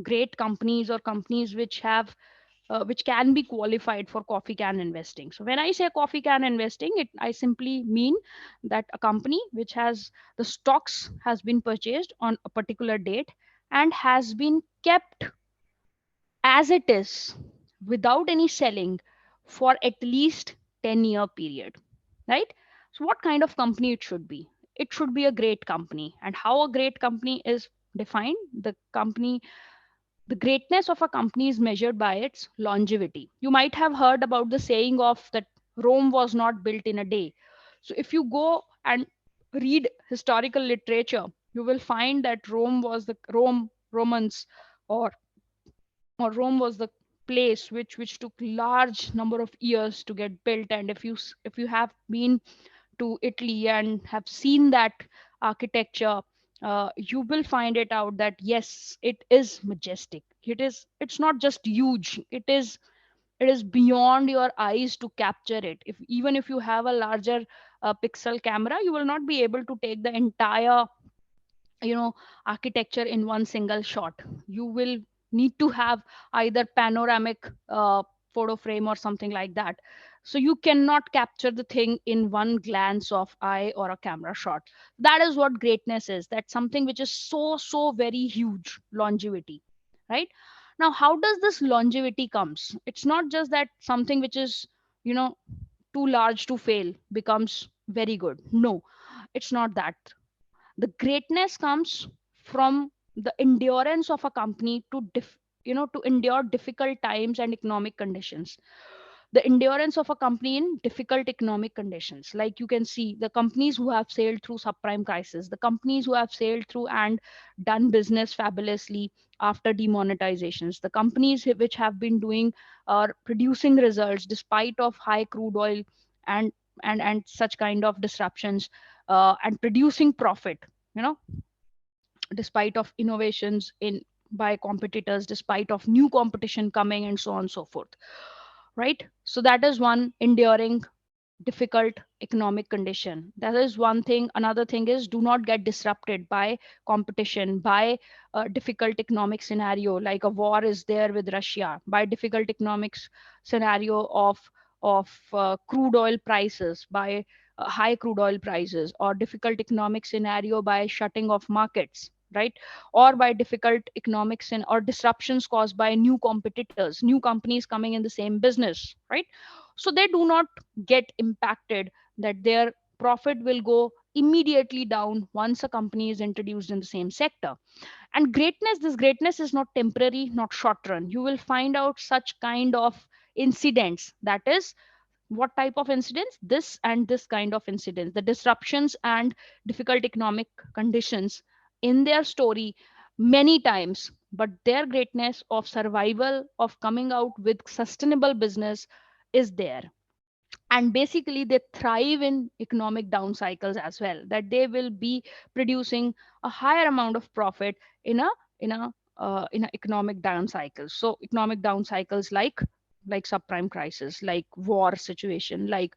great companies or companies which can be qualified for coffee can investing? So when I say coffee can investing, I simply mean that a company which has the stocks has been purchased on a particular date and has been kept as it is without any selling for at least 10-year period, right? So what kind of company it should be? It should be a great company. And how a great company is defined? The greatness of a company is measured by its longevity. You might have heard about the saying of that Rome was not built in a day. So if you go and read historical literature, you will find that Romans, or Rome was the place which took large number of years to get built. And if you have been to Italy and have seen that architecture, you will find it out that yes, it is majestic. It's not just huge. It is beyond your eyes to capture it. Even if you have a larger pixel camera, you will not be able to take the entire architecture in one single shot. You will need to have either panoramic photo frame or something like that. So you cannot capture the thing in one glance of eye or a camera shot. That is what greatness is. That's something which is so very huge. Longevity, right? Now how does this longevity comes? It's not just that something which is you know too large to fail becomes very good. No, it's not that. The greatness comes from the endurance of a company to endure difficult times and economic conditions. The endurance of a company in difficult economic conditions, like you can see the companies who have sailed through subprime crisis, the companies who have sailed through and done business fabulously after demonetizations, the companies which have been doing or producing results despite of high crude oil and and such kind of disruptions, and producing profit, you know despite of innovations in by competitors, despite of new competition coming, and so on and so forth, right? So that is one enduring difficult economic condition. That is one thing. Another thing is do not get disrupted by competition, by a difficult economic scenario like a war is there with Russia, by difficult economics scenario of crude oil prices, by high crude oil prices, or difficult economic scenario by shutting off markets, right? Or by difficult economics or disruptions caused by new competitors, new companies coming in the same business, right? So they do not get impacted, that their profit will go immediately down once a company is introduced in the same sector. And this greatness is not temporary, not short run. You will find out such kind of incidents, that is What type of incidents? This and this kind of incidents, the disruptions and difficult economic conditions in their story many times, but their greatness of survival, of coming out with sustainable business is there. And basically they thrive in economic down cycles as well, that they will be producing a higher amount of profit in a in a in a economic down cycle. So economic down cycles like subprime crisis, like war situation, like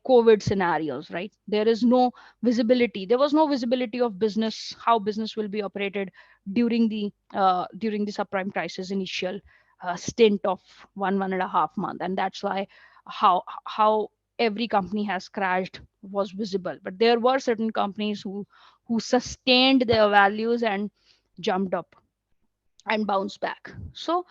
COVID scenarios, right? There is no visibility, there was no visibility of business, how business will be operated during the subprime crisis initial stint of 1.5 month. And that's why how every company has crashed was visible. But there were certain companies who sustained their values and jumped up and bounced back. So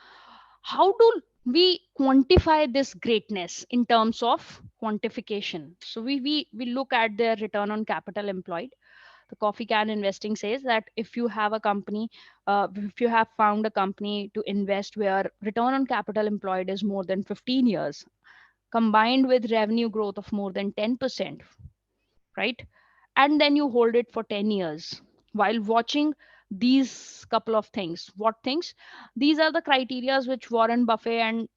how do we quantify this greatness in terms of quantification? So we look at their return on capital employed. The coffee can investing says that if you have a company, if you have found a company to invest where return on capital employed is more than 15 years, combined with revenue growth of more than 10%, right? And then you hold it for 10 years while watching these couple of things. What things? These are the criterias which Warren Buffett and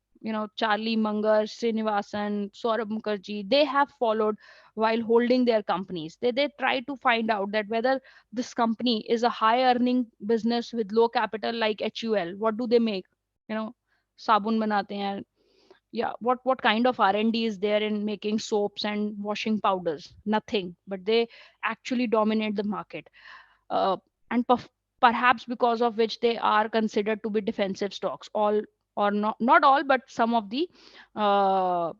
Charlie Munger, Srinivasan, Saurabh Mukherjee, they have followed while holding their companies. They try to find out that whether this company is a high earning business with low capital like HUL. What do they make? You know, sabun banate hain. Yeah, what kind of R&D is there in making soaps and washing powders? Nothing, but they actually dominate the market. uh, and perhaps because of which they are considered to be defensive stocks, all or not all, but some of the uh,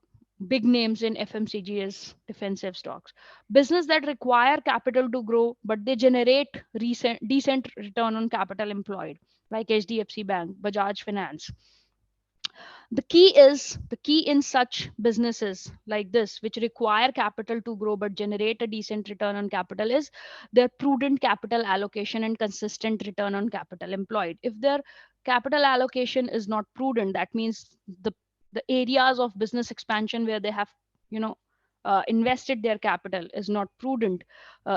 big names in FMCG is defensive stocks. Business that require capital to grow, but they generate decent return on capital employed, like HDFC Bank, Bajaj Finance. The key in such businesses like this, which require capital to grow but generate a decent return on capital, is their prudent capital allocation and consistent return on capital employed. If their capital allocation is not prudent, that means the areas of business expansion where they have you know invested their capital is not prudent,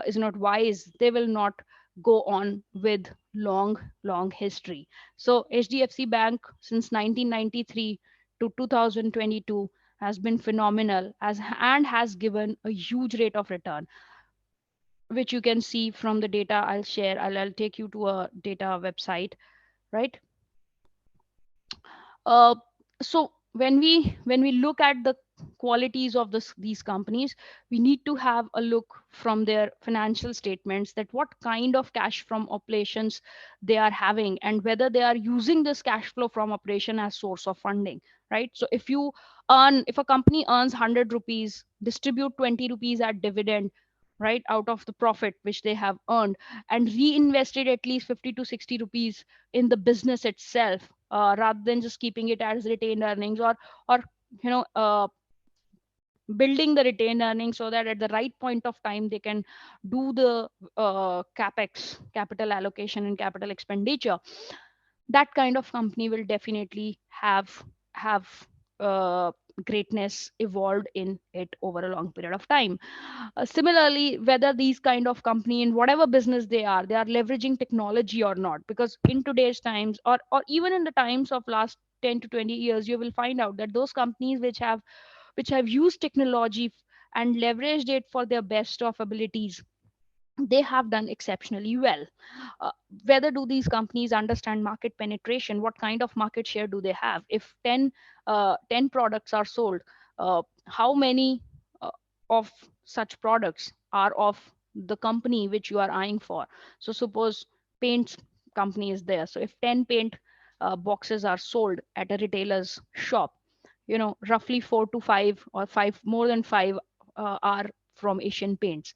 is not wise, they will not go on with long history. So HDFC Bank since 1993 to 2022 has been phenomenal and has given a huge rate of return, which you can see from the data I'll share. I'll take you to a data website, right? uh, so when we look at the qualities of these companies, we need to have a look from their financial statements, that what kind of cash from operations they are having and whether they are using this cash flow from operation as source of funding, right? So if a company earns 100 rupees, distribute 20 rupees at dividend, right, out of the profit which they have earned, and reinvested at least 50 to 60 rupees in the business itself, rather than just keeping it as retained earnings, or you know uh, building the retained earnings, so that at the right point of time they can do the capex, capital allocation and capital expenditure. That kind of company will definitely have uh, greatness evolved in it over a long period of time. Similarly, whether these kind of company in whatever business they are leveraging technology or not, because in today's times, or even in the times of last 10 to 20 years, you will find out that those companies which have used technology and leveraged it for their best of abilities, they have done exceptionally well. uh, whether do these companies understand market penetration, what kind of market share do they have? If 10 products are sold, how many of such products are of the company which you are eyeing for? So suppose paint company is there, so if 10 paint boxes are sold at a retailer's shop, roughly 4 to 5 or five, more than five are from Asian Paints,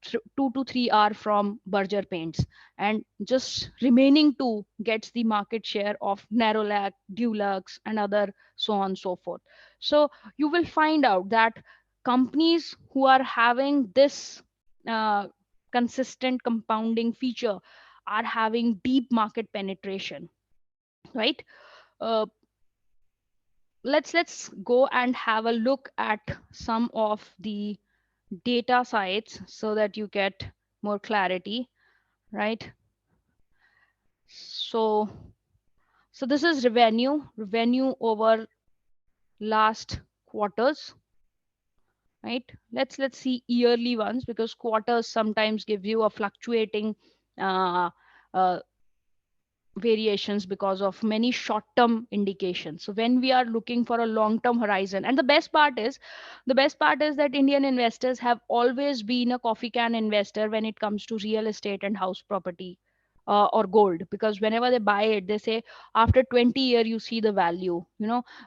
2 to 3 are from Berger Paints, and just remaining two gets the market share of Narolac, Dulux, and other, so on and so forth. So you will find out that companies who are having this uh, consistent compounding feature are having deep market penetration, right? Uh, let's go and have a look at some of the data sites so that you get more clarity, right? So this is revenue over last quarters, right? Let's see yearly ones, because quarters sometimes give you a fluctuating uh, uh, variations because of many short term indications. So when we are looking for a long term horizon, and the best part is that Indian investors have always been a coffee can investor when it comes to real estate and house property, or gold, because whenever they buy it, they say after 20 year you see the value.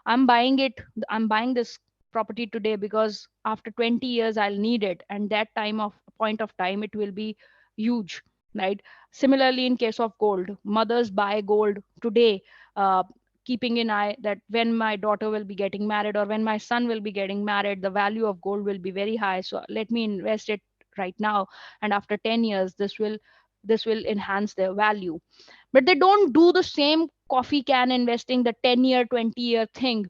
I'm buying it, I'm buying this property today because after 20 years I'll need it, and that time of point of time it will be huge, right? Similarly, in case of gold, mothers buy gold today, uh, keeping in eye that when my daughter will be getting married or when my son will be getting married, the value of gold will be very high. So let me invest it right now, and after 10 years, this will enhance their value. But they don't do the same coffee can investing, the 10-year, 20-year thing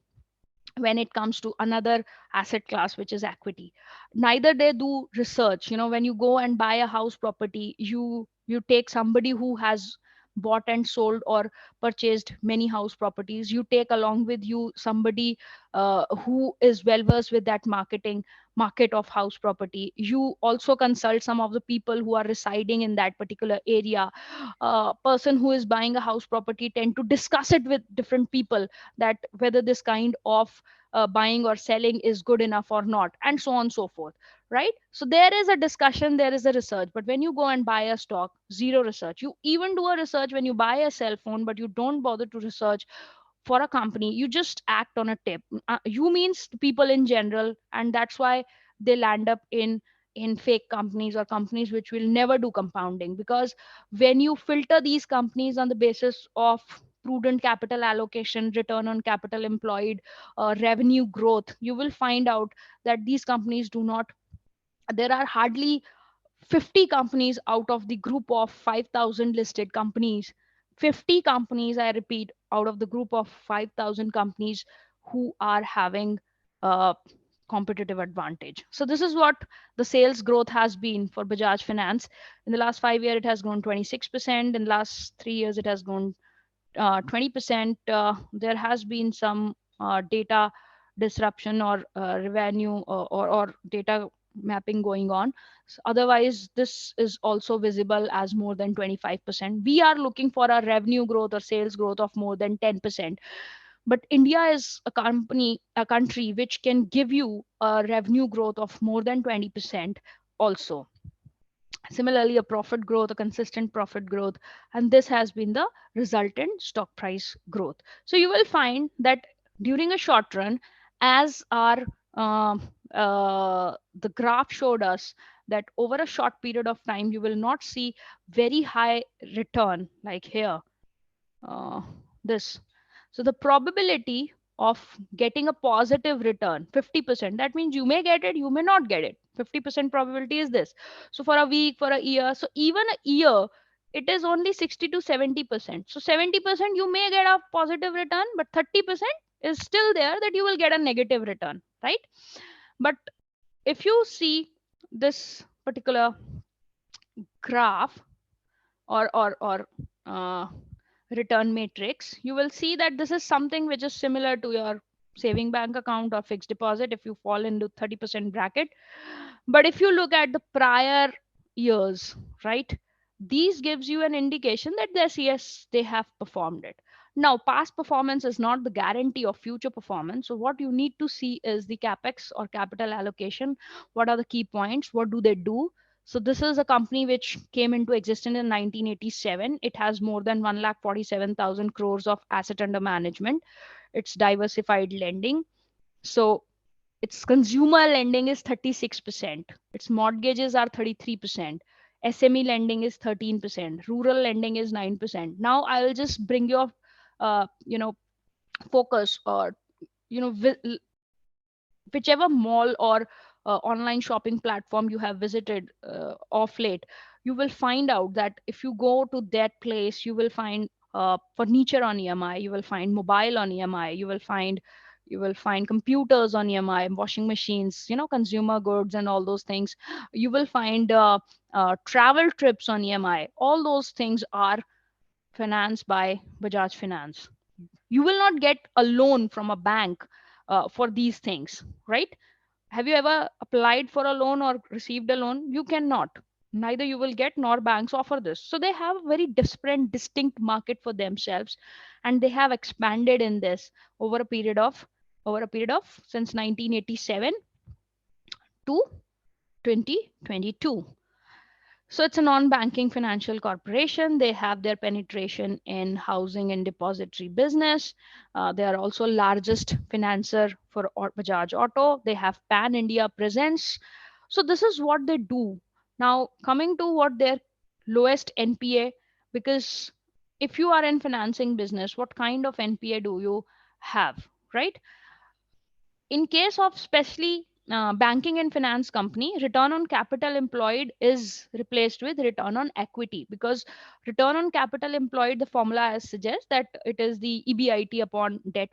when it comes to another asset class, which is equity. Neither they do research. When you go and buy a house property, you take somebody who has bought and sold or purchased many house properties. You take along with you somebody who is well versed with that market of house property. You also consult some of the people who are residing in that particular area. Person who is buying a house property tend to discuss it with different people, that whether this kind of buying or selling is good enough or not, and so on and so forth, right? So there is a discussion, there is a research. But when you go and buy a stock, zero research. You even do a research when you buy a cell phone, but you don't bother to research for a company. You just act on a tip. You means people in general, and that's why they land up in fake companies or companies which will never do compounding. Because when you filter these companies on the basis of prudent capital allocation, return on capital employed, revenue growth, you will find out that these companies do not, there are hardly 50 companies out of the group of 5,000 listed companies. 50 companies, I repeat, out of the group of 5,000 companies who are having a competitive advantage. So this is what the sales growth has been for Bajaj Finance. In the last 5 years, it has grown 26%. In the last 3 years, it has grown 20%. There has been some data disruption or revenue or data mapping going on. Otherwise, this is also visible as more than 25%. We are looking for a revenue growth or sales growth of more than 10%. But India is a country which can give you a revenue growth of more than 20% also. Similarly, a profit growth, a consistent profit growth, and this has been the resultant stock price growth. So you will find that during a short run, as our the graph showed us, that over a short period of time, you will not see very high return like here, this. So the probability of getting a positive return 50%, that means you may get it, you may not get it. 50% probability is this. So for a week, for a year, so even a year, it is only 60 to 70%. So 70% you may get a positive return, but 30% is still there that you will get a negative return, right? But if you see this particular graph or uh, return matrix, you will see that this is something which is similar to your saving bank account or fixed deposit if you fall into 30% bracket. But if you look at the prior years, right, these gives you an indication that yes, they have performed it. Now, past performance is not the guarantee of future performance. So what you need to see is the capex or capital allocation. What are the key points? What do they do? So this is a company which came into existence in 1987. It has more than 1,47,000 crores of asset under management. It's diversified lending. So its consumer lending is 36%. Its mortgages are 33%. SME lending is 13%. Rural lending is 9%. Now I will just bring your, focus, or you know, whichever mall or online shopping platform you have visited of late, you will find out that if you go to that place, you will find furniture on EMI, you will find mobile on EMI, you will find You will find computers on EMI, washing machines, consumer goods and all those things. You will find travel trips on EMI. All those things are financed by Bajaj Finance. You will not get a loan from a bank for these things, right? Have you ever applied for a loan or received a loan? You cannot. Neither you will get nor banks offer this. So they have a very different, distinct market for themselves, and they have expanded in this over a period of since 1987 to 2022. So it's a non-banking financial corporation. They have their penetration in housing and depository business. They are also largest financer for Bajaj Auto. They have pan-India presence. So this is what they do. Now coming to what their lowest NPA, because if you are in financing business, what kind of NPA do you have, right? In case of especially banking and finance company, return on capital employed is replaced with return on equity, because return on capital employed, the formula as suggests that it is the EBIT upon debt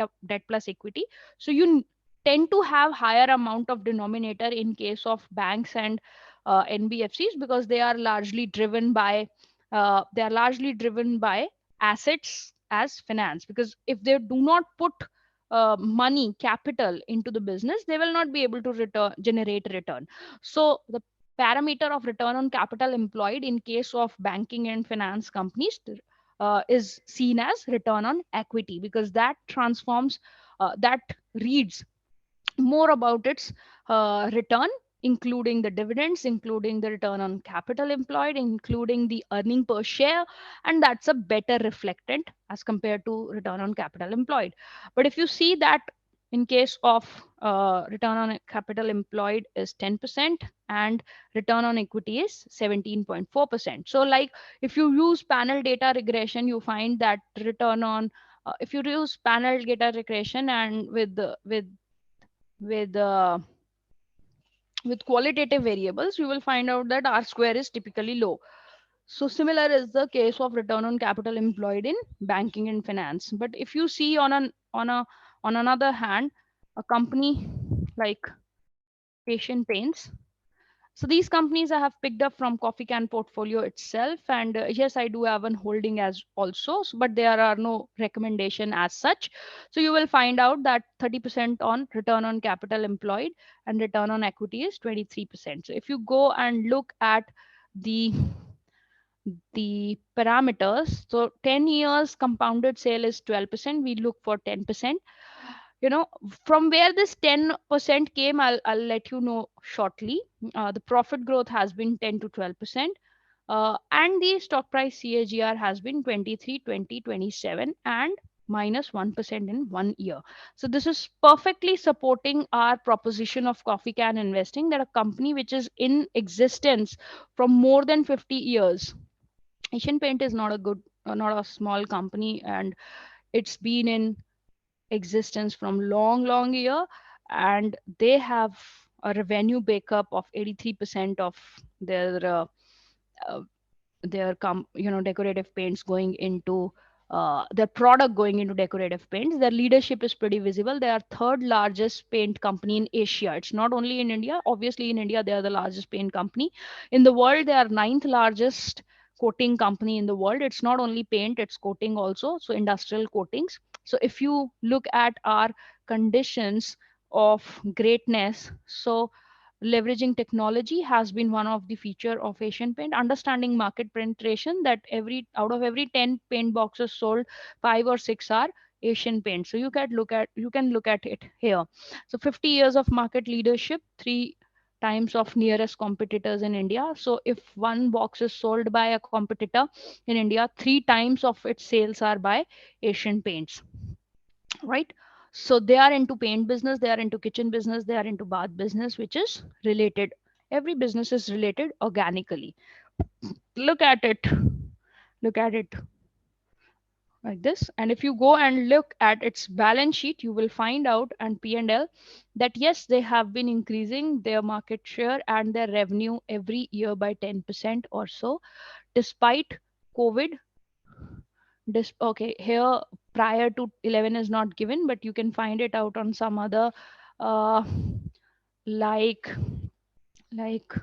plus equity. So you tend to have higher amount of denominator in case of banks and NBFCs, because they are largely driven by assets as finance. Because if they do not put money capital into the business, they will not be able to generate return. So the parameter of return on capital employed in case of banking and finance companies is seen as return on equity, because that transforms that reads more about its return, including the dividends, including the return on capital employed, including the earning per share, and that's a better reflectant as compared to return on capital employed. But if you see that in case of return on capital employed is 10% and return on equity is 17.4%. So like if you use panel data regression, you find that return on if you use panel data regression and with uh, with qualitative variables, you will find out that R square is typically low. So similar is the case of return on capital employed in banking and finance. But if you see on another hand, a company like Asian Paints, so these companies I have picked up from Coffee Can portfolio itself, and yes, I do have an holding as also, but there are no recommendation as such. So you will find out that 30% on return on capital employed and return on equity is 23%. So if you go and look at the parameters, so 10 years compounded sale is 12%. We look for 10%. From where this 10% came, I'll let you know shortly. The profit growth has been 10 to 12%, and the stock price CAGR has been 23, 20, 27, and -1% in 1 year. So this is perfectly supporting our proposition of Coffee Can Investing, that a company which is in existence from more than 50 years. Asian Paint is not a small company, and it's been in existence from long year, and they have a revenue backup of 83% of their uh, decorative paints going into their product going into decorative paints. Their leadership is pretty visible. They are third largest paint company in Asia. It's not only in India. Obviously in India they are the largest paint company. In the world they are ninth largest coating company in the world. It's not only paint, it's coating also, so industrial coatings. So if you look at our conditions of greatness, so leveraging technology has been one of the feature of Asian Paint. Understanding market penetration, that out of every 10 paint boxes sold, 5 or 6 are Asian Paint. So you can look at it here. So 50 years of market leadership, 3 times of nearest competitors in India. So if one box is sold by a competitor in India, 3 times of its sales are by Asian Paints, right? So they are into paint business, they are into kitchen business, they are into bath business, which is related. Every business is related organically. Look at it. Look at it like this. And if you go and look at its balance sheet, you will find out, and P&L, that yes, they have been increasing their market share and their revenue every year by 10% or so, despite COVID, Okay, here prior to 11 is not given, but you can find it out on some other uh, like like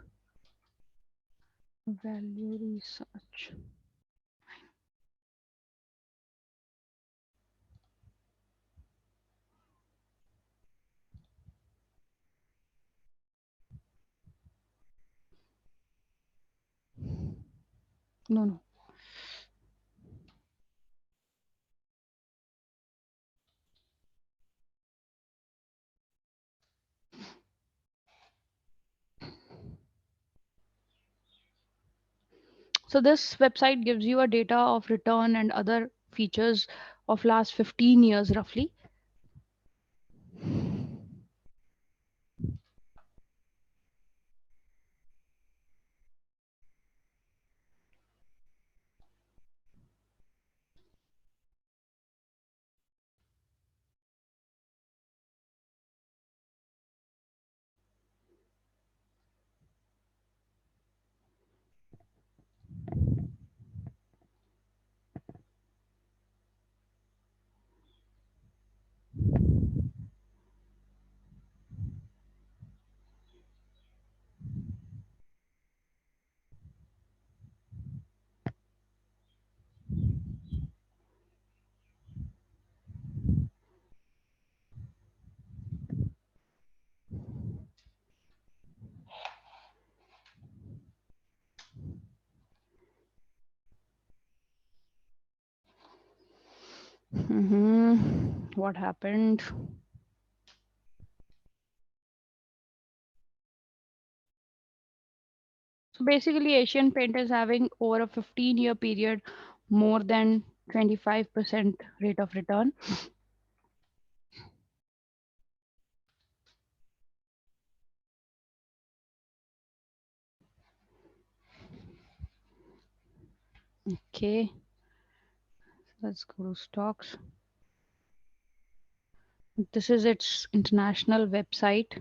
value research. No. So this website gives you a data of return and other features of last 15 years roughly. What happened? So basically, Asian Paint is having over a 15-year period more than 25% rate of return. Okay, let's go to stocks. This is its international website.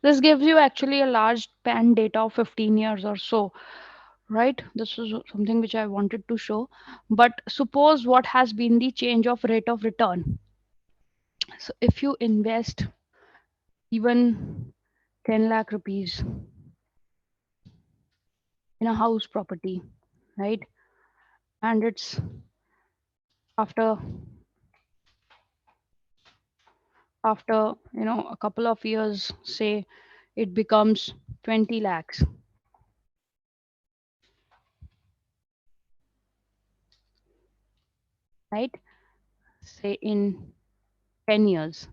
This gives you actually a large span data of 15 years or so, right? This is something which I wanted to show. But suppose what has been the change of rate of return. So if you invest even 10 lakh rupees in a house property, right? And it's after a couple of years, say it becomes 20 lakhs, right? Say in 10 years.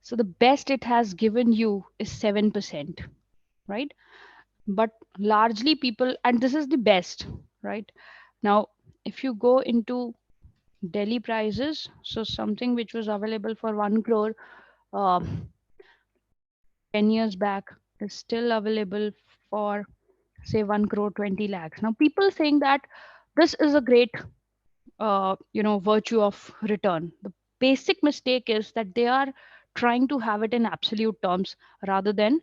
So the best it has given you is 7%, right? But largely people, and this is the best, right? Now, if you go into Delhi prices, so something which was available for 1 crore uh, 10 years back is still available for say 1 crore 20 lakhs. Now, people think that this is a great, virtue of return. The basic mistake is that they are trying to have it in absolute terms rather than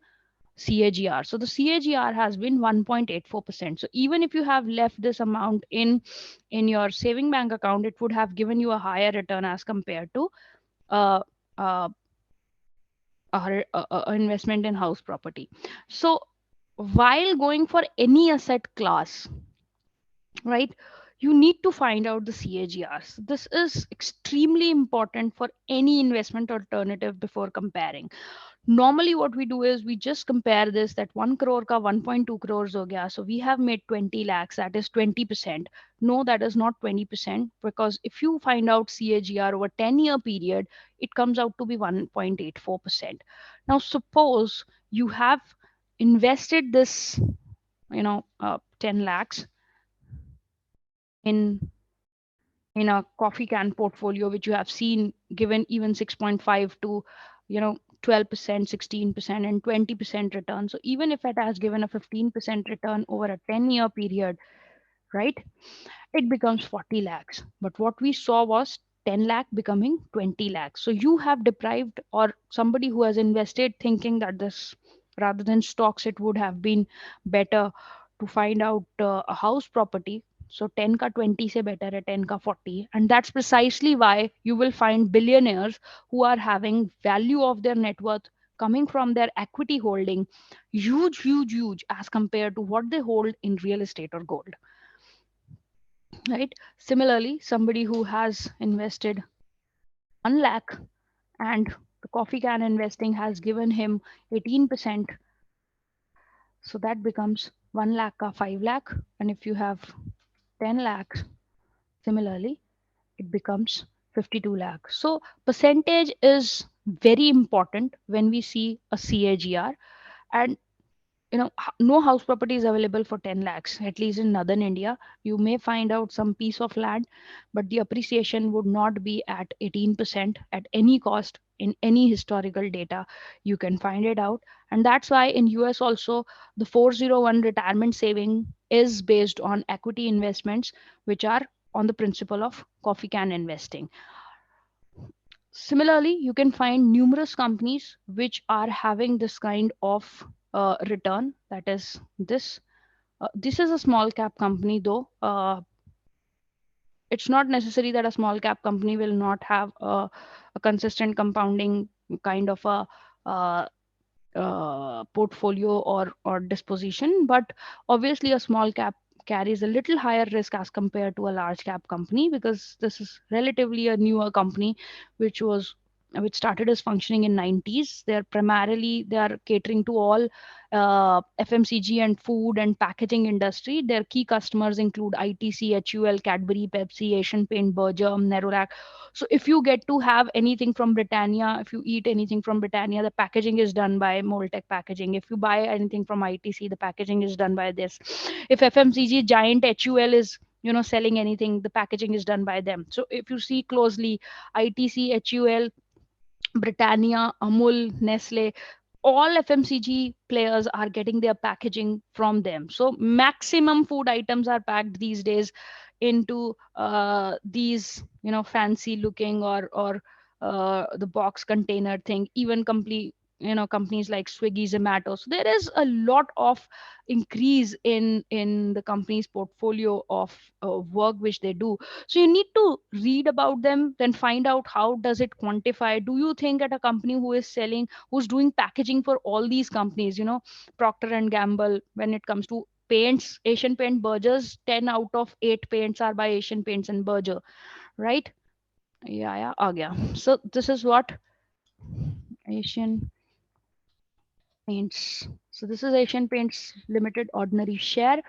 CAGR. So the CAGR has been 1.84%. So even if you have left this amount in your saving bank account, it would have given you a higher return as compared to uh, uh, investment in house property. So while going for any asset class, right, you need to find out the CAGRs. This is extremely important for any investment alternative before comparing. Normally what we do is we just compare this, that 1 crore ka 1.2 crores ho gaya. So we have made 20 lakhs, that is 20%. No, that is not 20%, because if you find out CAGR over 10-year period, it comes out to be 1.84%. Now, suppose you have invested this, 10 lakhs in a coffee can portfolio, which you have seen given even 6.5 to 12%, 16%, and 20% return. So even if it has given a 15% return over a 10-year period, right, it becomes 40 lakhs. But what we saw was 10 lakh becoming 20 lakhs. So you have deprived, or somebody who has invested thinking that this, rather than stocks, it would have been better to find out a house property. So 10 ka 20 se better hai 10 ka 40. And that's precisely why you will find billionaires who are having value of their net worth coming from their equity holding huge, huge, huge as compared to what they hold in real estate or gold. Right? Similarly, somebody who has invested 1 lakh and the coffee can investing has given him 18%. So that becomes 1 lakh ka 5 lakh. And if you have 10 lakhs, similarly, it becomes 52 lakh. So percentage is very important when we see a CAGR. And no house property is available for 10 lakhs, at least in northern India. You may find out some piece of land, but the appreciation would not be at 18% at any cost in any historical data. You can find it out. And that's why in US also, the 401 retirement saving is based on equity investments, which are on the principle of coffee can investing. Similarly, you can find numerous companies which are having this kind of return. That is this. This is a small cap company, though. It's not necessary that a small cap company will not have a consistent compounding kind of a portfolio or disposition, but obviously a small cap carries a little higher risk as compared to a large cap company, because this is relatively a newer company which started as functioning in 90s. They are catering to all FMCG and food and packaging industry. Their key customers include ITC, HUL, Cadbury, Pepsi, Asian Paint, Berger, Nerolac. So if you get to have anything from Britannia, if you eat anything from Britannia, the packaging is done by Moltec Packaging. If you buy anything from ITC, the packaging is done by this. If FMCG giant HUL is selling anything, the packaging is done by them. So if you see closely, ITC, HUL, Britannia, Amul, Nestle, all FMCG players are getting their packaging from them. So maximum food items are packed these days into these fancy looking or the box container thing, even complete companies like Swiggy, Zomato. So there is a lot of increase in the company's portfolio of work which they do. So you need to read about them, then find out how does it quantify. Do you think at a company who's doing packaging for all these companies, Procter and Gamble, when it comes to paints, Asian Paint, Berger's, 10 out of 8 paints are by Asian Paints and Berger, right? Yeah, so this is what Asian Paints. So this is Asian Paints Limited ordinary share.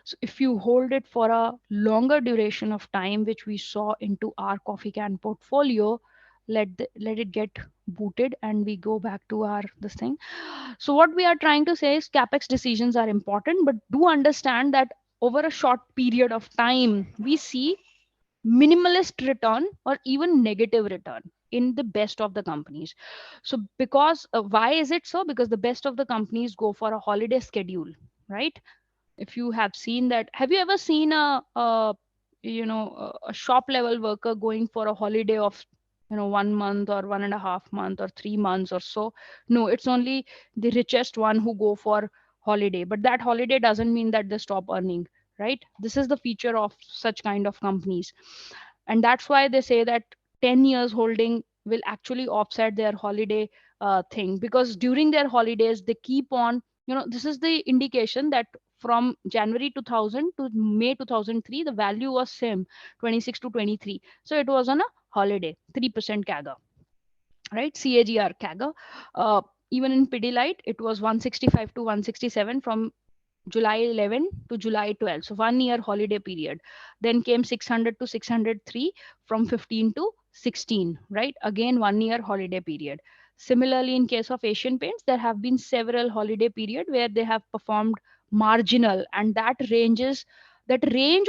So if you hold it for a longer duration of time, which we saw into our coffee can portfolio, let it get booted and we go back to our this thing. So what we are trying to say is capex decisions are important, but do understand that over a short period of time, we see minimalist return or even negative return in the best of the companies. So because why is it so? Because the best of the companies go for a holiday schedule, right? If you have seen that, have you ever seen a shop level worker going for a holiday of 1 month or 1.5 month or 3 months or so? No, it's only the richest one who go for holiday, but that holiday doesn't mean that they stop earning, right? This is the feature of such kind of companies, and that's why they say that 10 years holding will actually offset their holiday thing, because during their holidays they keep on, this is the indication that from January 2000 to May 2003, the value was same, 26 to 23. So it was on a holiday, 3% CAGR, right? CAGR CAGR. even in Pidilite, it was 165 to 167 from July 11 to July 12. So 1 year holiday period. Then came 600 to 603 from 15 to 16, right? Again, 1 year holiday period. Similarly, in case of Asian Paints, there have been several holiday period where they have performed marginal, and that range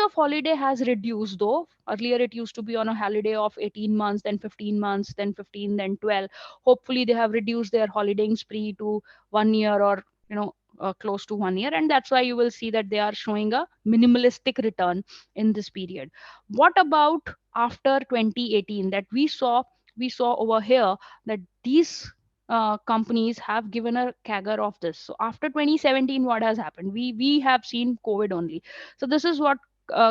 of holiday has reduced though. Earlier it used to be on a holiday of 18 months, then 15 months, then 15, then 12. Hopefully they have reduced their holidaying spree to 1 year, or close to 1 year, and that's why you will see that they are showing a minimalistic return in this period. What about after 2018 that we saw over here, that these companies have given a CAGR of this. So after 2017, what has happened? We have seen COVID only. So this is what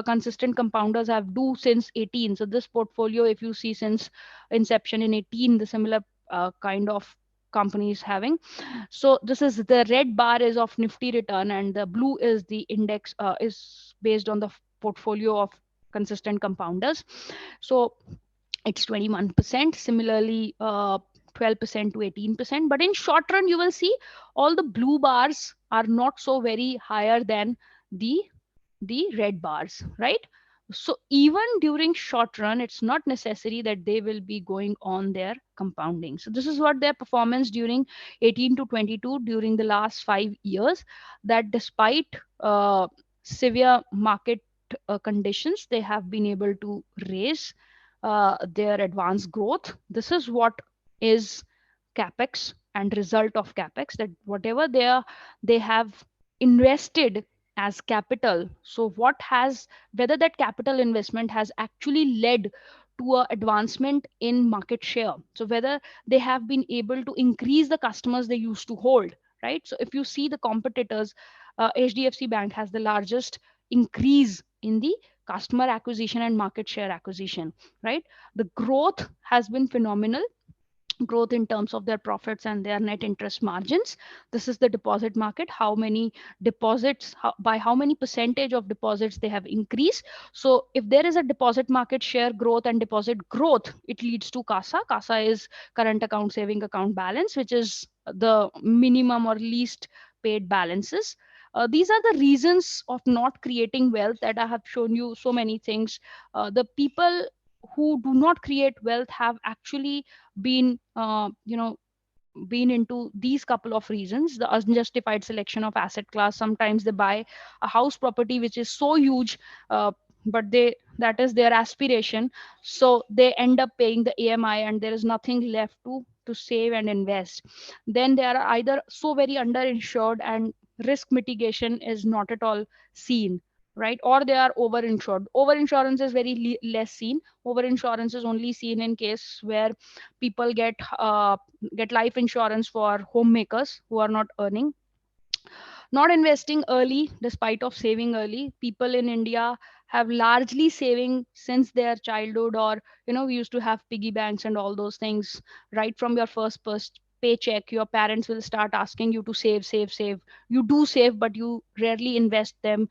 consistent compounders have do since 18. So this portfolio, if you see since inception in 18, the similar kind of companies having. So this is the red bar is of Nifty return, and the blue is the index is based on the portfolio of consistent compounders. So it's 21%. Similarly, 12% to 18%. But in short run, you will see all the blue bars are not so very higher than the red bars, right? So even during short run, it's not necessary that they will be going on their compounding. So this is what their performance during 18 to 22 during the last 5 years, that despite severe market conditions, they have been able to raise their advanced growth. This is what is capex and result of capex, that whatever they have invested as capital, so whether that capital investment has actually led to a advancement in market share, so whether they have been able to increase the customers they used to hold, right? So if you see the competitors, HDFC Bank has the largest increase in the customer acquisition and market share acquisition, right? The growth has been phenomenal, growth in terms of their profits and their net interest margins. This is the deposit market, how many deposits, by how many percentage of deposits they have increased. So if there is a deposit market share growth and deposit growth, it leads to CASA is current account saving account balance, which is the minimum or least paid balances. These are the reasons of not creating wealth, that I have shown you so many things. The people who do not create wealth have actually been been into these couple of reasons: the unjustified selection of asset class. Sometimes they buy a house property which is so huge, but that is their aspiration, so they end up paying the AMI and there is nothing left to save and invest. Then they are either so very underinsured and risk mitigation is not at all seen, right? Or they are overinsured. Overinsurance is very less seen. Overinsurance is only seen in case where people get life insurance for homemakers who are not earning. Not investing early despite of saving early. People in India have largely saving since their childhood, or we used to have piggy banks and all those things. Right from your first paycheck, your parents will start asking you to save. You do save, but you rarely invest them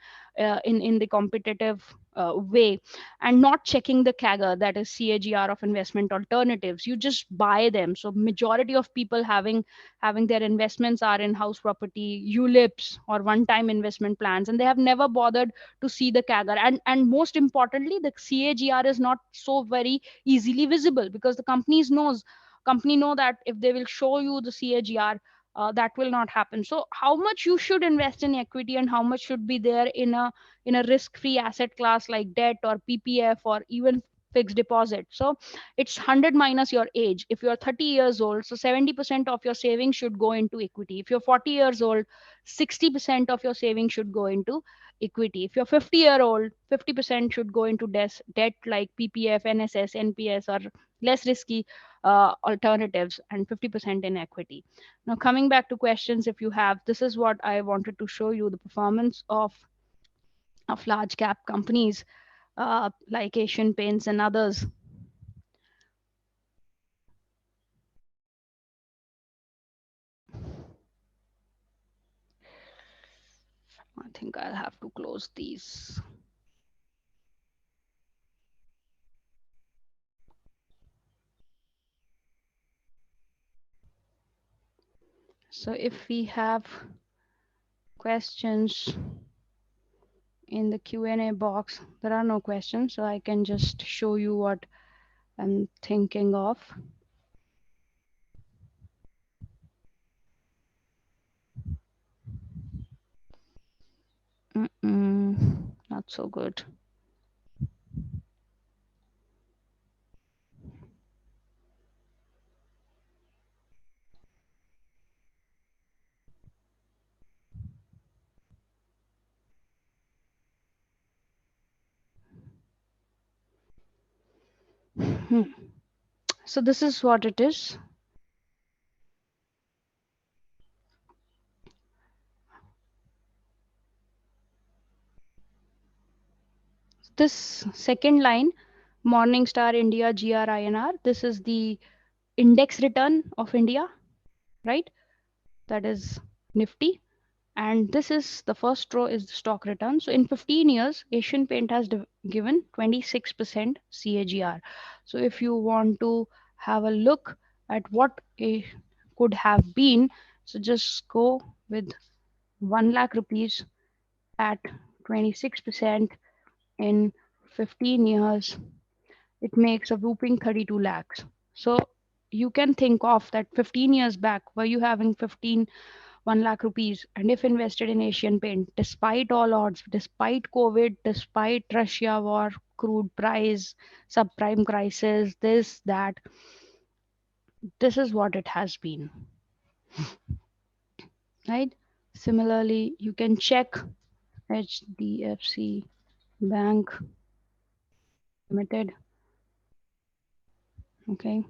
in the competitive way, and not checking the CAGR, that is CAGR of investment alternatives. You just buy them. So majority of people having their investments are in house property, ULIPs, or one-time investment plans, and they have never bothered to see the CAGR. And most importantly, the CAGR is not so very easily visible, because the company know that if they will show you the CAGR, that will not happen. So how much you should invest in equity and how much should be there in a risk-free asset class like debt or PPF or even fixed deposit. So it's 100 minus your age. If you're 30 years old, so 70% of your savings should go into equity. If you're 40 years old, 60% of your savings should go into equity. If you're 50-year-old, 50% should go into debt like PPF, NSS, NPS, or less risky alternatives, and 50% in equity. Now, coming back to questions, if you have, this is what I wanted to show you: the performance of large cap companies like Asian Paints and others. I think I'll have to close these. So if we have questions in the Q&A box, there are no questions, so I can just show you what I'm thinking of. Not so good. So this is what it is. This second line, Morningstar India GRINR, this is the index return of India, right? That is Nifty. And this is the first row is the stock return. So in 15 years, Asian Paint has given 26% CAGR. So if you want to have a look at what it could have been, so just go with 1 lakh rupees at 26% in 15 years. It makes a whooping 32 lakhs. So you can think of that 15 years back, were you having 1 lakh rupees, and if invested in Asian Paint, despite all odds, despite COVID, despite Russia war, crude price, subprime crisis, this, that, this is what it has been, right? Similarly, you can check Hdfc Bank Limited. Okay.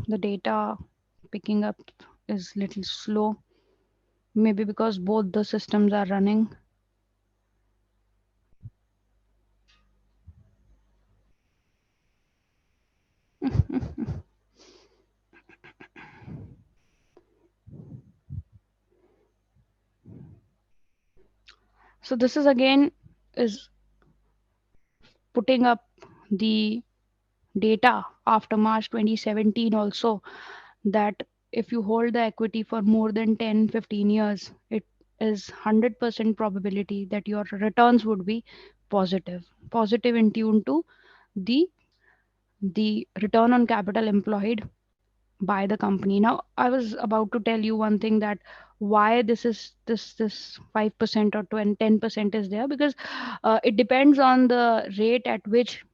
The data picking up is little slow, maybe because both the systems are running. So this is again is putting up the data after March 2017 also, that if you hold the equity for more than 10-15 years, it is 100% probability that your returns would be positive in tune to the return on capital employed by the company. Now I was about to tell you one thing, that why this 5% or 10% is there, because it depends on the rate at which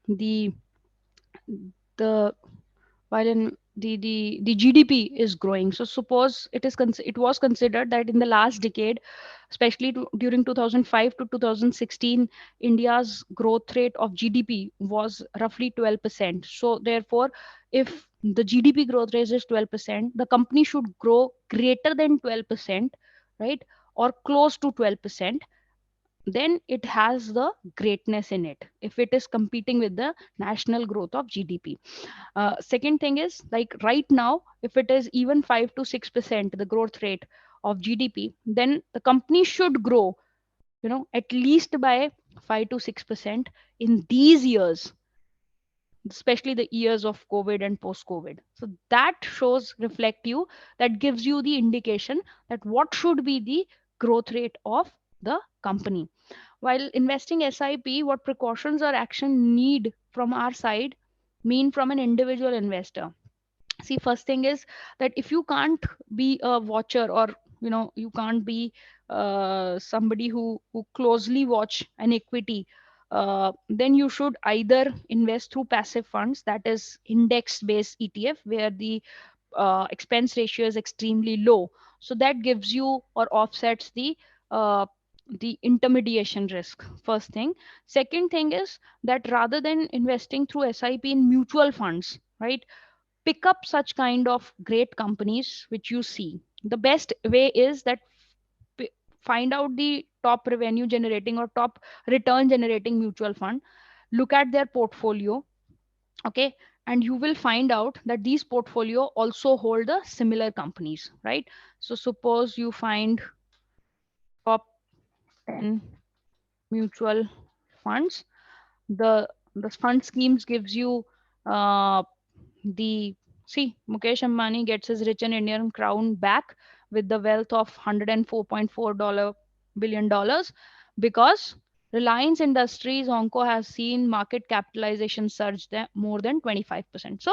the while in the GDP is growing. So suppose it was considered that in the last decade, especially during 2005 to 2016, India's growth rate of GDP was roughly 12%. So therefore, if the GDP growth rate is 12%, the company should grow greater than 12%, right, or close to 12%. Then it has the greatness in it if it is competing with the national growth of GDP. Second thing is, like right now, if it is even 5 to 6% the growth rate of GDP, then the company should grow, at least by 5 to 6% in these years, especially the years of COVID and post-COVID. So that shows, reflect you, that gives you the indication that what should be the growth rate of the company. While investing SIP, what precautions or action need from our side mean from an individual investor? See, first thing is that if you can't be a watcher, or you can't be somebody who closely watch an equity, then you should either invest through passive funds, that is index based ETF, where the expense ratio is extremely low, so that gives you or offsets the intermediation risk. First thing. Second thing is that rather than investing through SIP in mutual funds, right, pick up such kind of great companies which you see. The best way is that find out the top revenue generating or top return generating mutual fund, look at their portfolio, okay, and you will find out that these portfolio also hold the similar companies, right? So suppose you find top 10 mutual funds. The fund schemes gives you the see Mukesh Ambani gets his rich and Indian crown back with the wealth of $104.4 billion because Reliance Industries Onco has seen market capitalization surge there more than 25%. So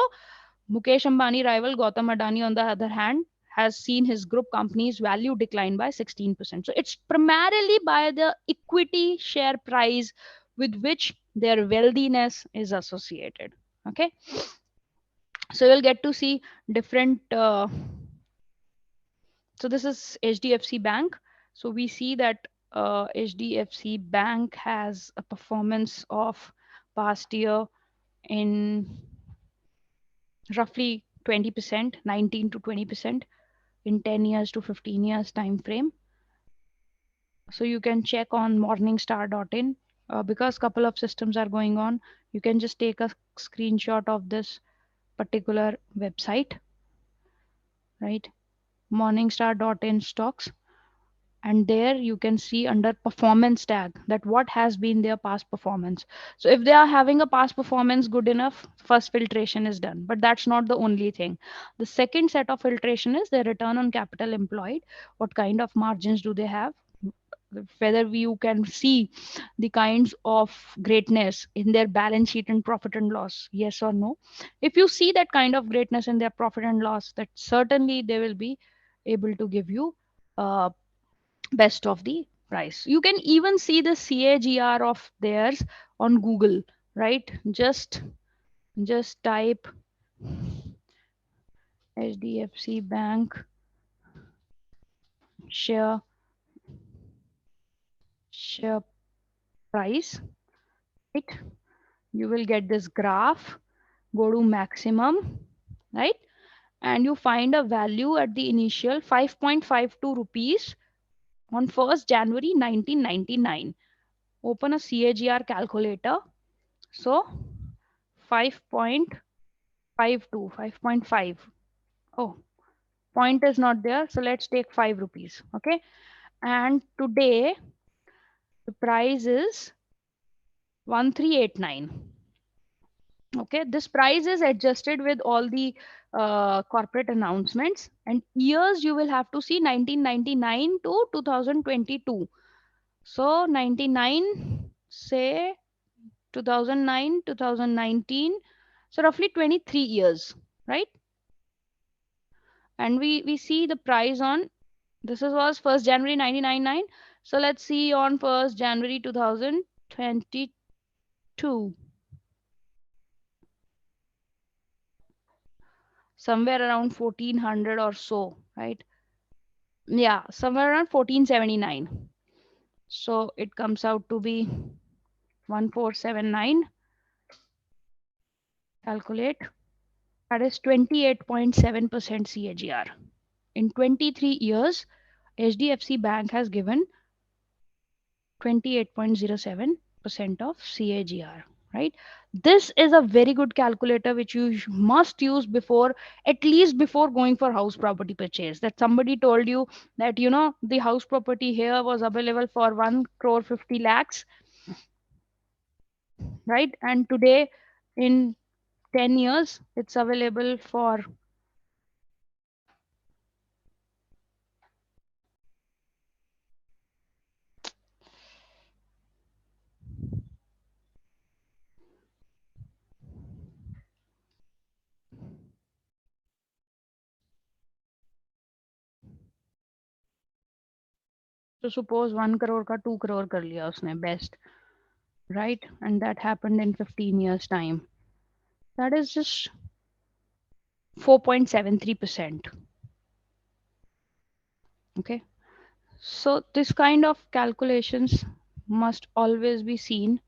Mukesh Ambani rival Gautam Adani, on the other hand, has seen his group company's value decline by 16%. So it's primarily by the equity share price with which their wealthiness is associated. Okay. So you'll get to see different. So this is HDFC Bank. So we see that HDFC Bank has a performance of past year in roughly 20%, 19 to 20% in 10 years to 15 years time frame. So you can check on morningstar.in because couple of systems are going on. You can just take a screenshot of this particular website, right? Morningstar.in stocks. And there you can see under performance tag that what has been their past performance. So if they are having a past performance good enough, first filtration is done, but that's not the only thing. The second set of filtration is their return on capital employed. What kind of margins do they have? Whether you can see the kinds of greatness in their balance sheet and profit and loss, yes or no. If you see that kind of greatness in their profit and loss, that certainly they will be able to give you best of the price. You can even see the CAGR of theirs on Google, right? Just type HDFC Bank share price, right? You will get this graph, go to maximum, right? And you find a value at the initial 5.52 rupees on 1st January 1999. Open a CAGR calculator. So 5.52, 5.5. Oh, point is not there. So let's take 5 rupees. Okay. And today the price is 1389. Okay, this price is adjusted with all the corporate announcements, and years you will have to see 1999 to 2022. So 99, say 2009, 2019, so roughly 23 years, right? And we see the price on, this was 1st January 1999. So let's see on 1st January 2022. Somewhere around 1400 or so, right? Yeah, somewhere around 1479. So it comes out to be 1479. Calculate. That is 28.7% CAGR. In 23 years, HDFC Bank has given 28.07% of CAGR, right? This is a very good calculator which you must use before, at least before going for house property purchase. That somebody told you that, you know, the house property here was available for 1 crore 50 lakhs, right? And today in 10 years, it's available for so suppose 1 crore ka 2 crore kar liya usne best, right? And that happened in 15 years time. That is just 4.73%. Okay. So this kind of calculations must always be seen.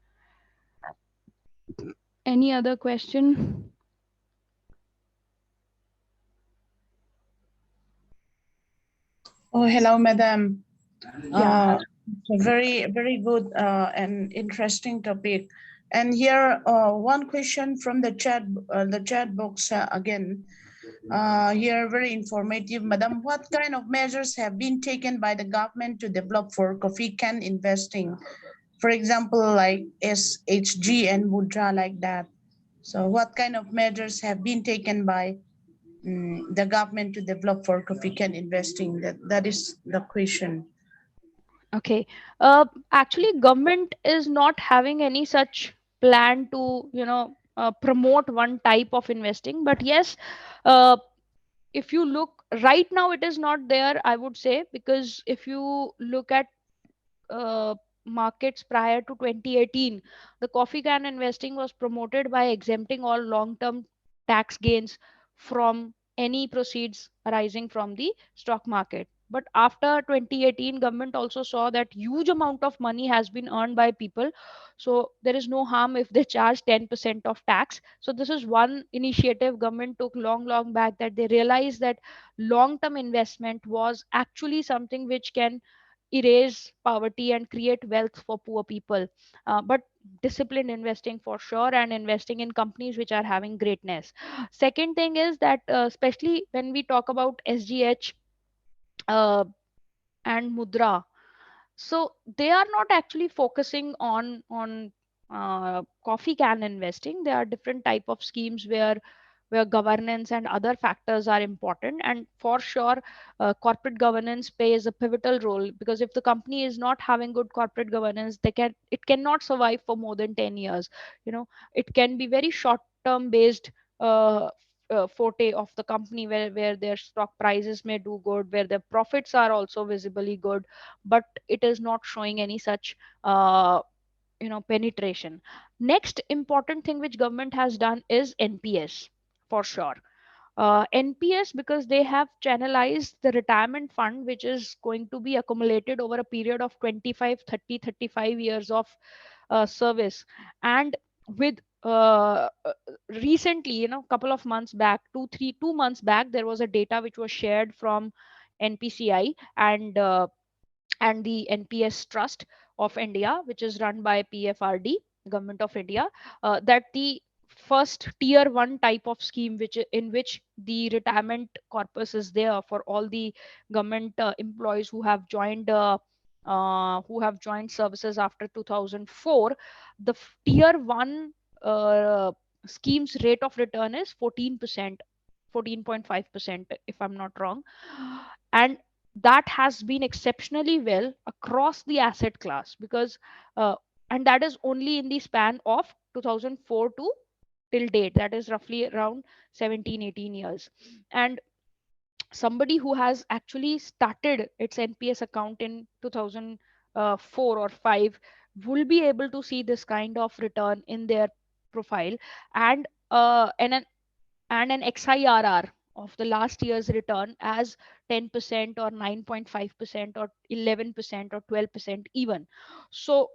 Any other question? Oh, hello, madam. Yeah. It's a very, very good and interesting topic. And here, one question from the chat box again. Here, very informative, Madam. What kind of measures have been taken by the government to develop for coffee can investing? For example, like SHG and Mudra, like that. So, what kind of measures have been taken by the government to develop for coffee can investing? That is the question. Okay. Actually, government is not having any such plan to, promote one type of investing. But yes, uh, if you look right now, it is not there, I would say, because if you look at uh, markets prior to 2018, the coffee can investing was promoted by exempting all long-term tax gains from any proceeds arising from the stock market. But after 2018, government also saw that huge amount of money has been earned by people. So there is no harm if they charge 10% of tax. So this is one initiative government took long back, that they realized that long-term investment was actually something which can erase poverty and create wealth for poor people. But disciplined investing for sure, and investing in companies which are having greatness. Second thing is that, especially when we talk about SGH uh, and Mudra, so they are not actually focusing on coffee can investing. There are different type of schemes where governance and other factors are important. And for sure, corporate governance plays a pivotal role, because if the company is not having good corporate governance, it cannot survive for more than 10 years. It can be very short term based uh, forte of the company, where their stock prices may do good, where their profits are also visibly good, but it is not showing any such penetration. Next important thing which government has done is NPS, for sure. NPS, because they have channelized the retirement fund, which is going to be accumulated over a period of 25, 30, 35 years of service. And with recently, couple of months back, 2 months back, there was a data which was shared from NPCI and the NPS Trust of India, which is run by PFRD, Government of India, that the first tier one type of scheme, in which the retirement corpus is there for all the government employees who have joined services after 2004. The tier one uh, scheme's rate of return is 14%, 14.5%, if I'm not wrong. And that has been exceptionally well across the asset class, because uh, and that is only in the span of 2004 to till date, that is roughly around 17, 18 years. And somebody who has actually started its NPS account in 2004 or 5 will be able to see this kind of return in their profile. And uh, and an and an XIRR of the last year's return as 10% or 9.5% or 11% or 12% even. So,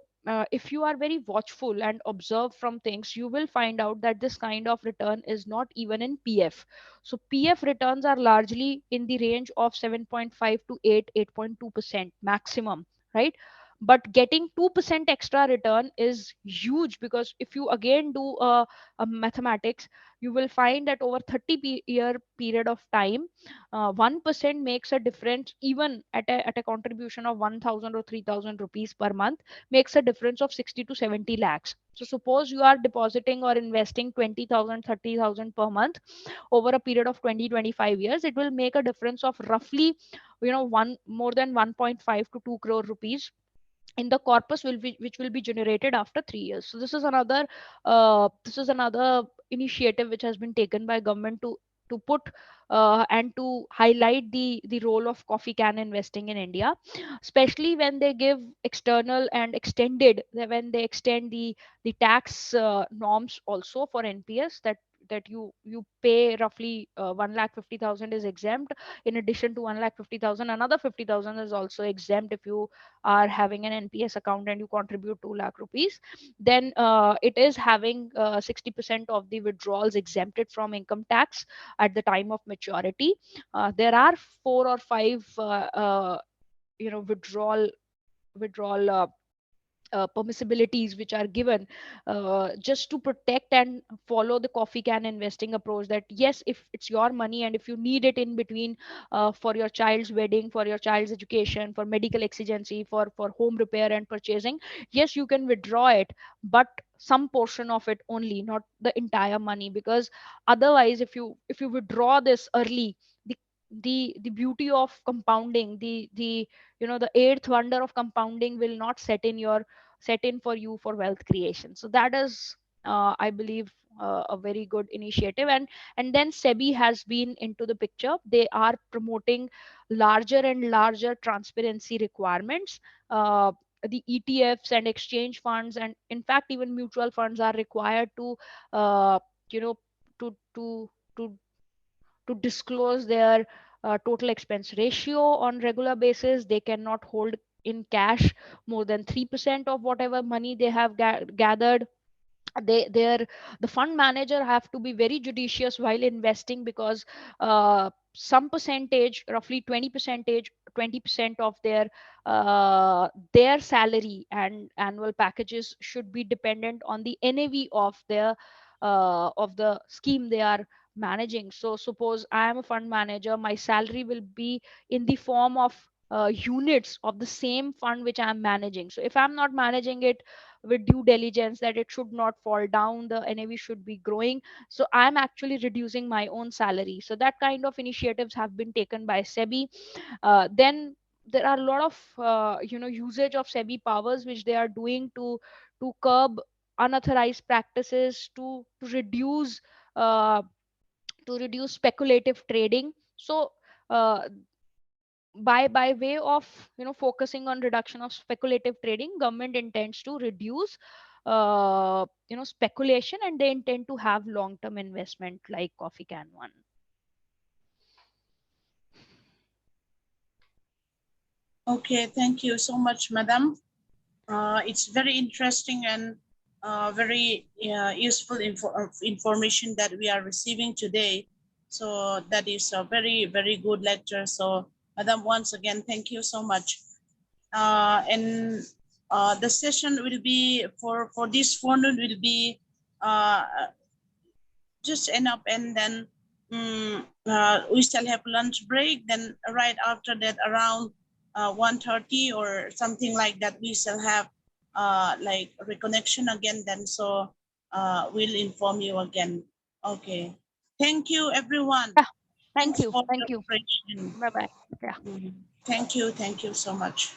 if you are very watchful and observe from things, you will find out that this kind of return is not even in PF. So, PF returns are largely in the range of 7.5 to 8.2% maximum, right? But getting 2% extra return is huge, because if you again do a mathematics, you will find that over 30-year period of time, 1% makes a difference. Even at a contribution of 1000 or 3000 rupees per month, makes a difference of 60 to 70 lakhs. So suppose you are depositing or investing 20,000, 30,000 per month over a period of 20-25 years, it will make a difference of roughly, one more than 1.5 to 2 crore rupees in the corpus, which will be generated after 3 years. So this is another initiative which has been taken by government to put and to highlight the role of coffee can investing in India, especially when they give external and extended when they extend the tax norms also for NPS, that you pay roughly 1,50,000 is exempt. In addition to 1,50,000, another 50,000 is also exempt if you are having an NPS account and you contribute 2 lakh rupees. Then it is having 60% of the withdrawals exempted from income tax at the time of maturity. There are 4 or 5 withdrawal permissibilities which are given just to protect and follow the coffee can investing approach, that yes, if it's your money and if you need it in between for your child's wedding, for your child's education, for medical exigency, for home repair and purchasing, yes, you can withdraw it, but some portion of it only, not the entire money. Because otherwise, if you withdraw this early, the the beauty of compounding, the the eighth wonder of compounding will not set in for you for wealth creation. So that is, I believe, a very good initiative. And then SEBI has been into the picture. They are promoting larger and larger transparency requirements. The ETFs and exchange funds, and in fact even mutual funds, are required to uh, you know to to to to disclose their total expense ratio on regular basis. They cannot hold in cash more than 3% of whatever money they have gathered. Their the fund manager have to be very judicious while investing, because some percentage, roughly 20% of their salary and annual packages should be dependent on the NAV of the scheme they are managing. So suppose I am a fund manager, my salary will be in the form of units of the same fund which I am managing. So if I'm not managing it with due diligence, that it should not fall down, the NAV should be growing, so I'm actually reducing my own salary. So that kind of initiatives have been taken by SEBI. Then there are a lot of usage of SEBI powers which they are doing to curb unauthorized practices, to reduce uh, speculative trading. So uh, by way of focusing on reduction of speculative trading, government intends to reduce speculation, and they intend to have long term investment like coffee can one. Okay, thank you so much, Madam. It's very interesting and very useful information that we are receiving today. So that is a very, very good lecture. So, Madam, once again, thank you so much. And the session will be for this forenoon will be just end up, and then we shall have lunch break. Then right after that, around 1:30 or something like that, we shall have like reconnection again. Then so we'll inform you again. Okay. Thank you, everyone. Yeah, Thanks for the thank you. operation. Bye bye. Yeah. Thank you so much.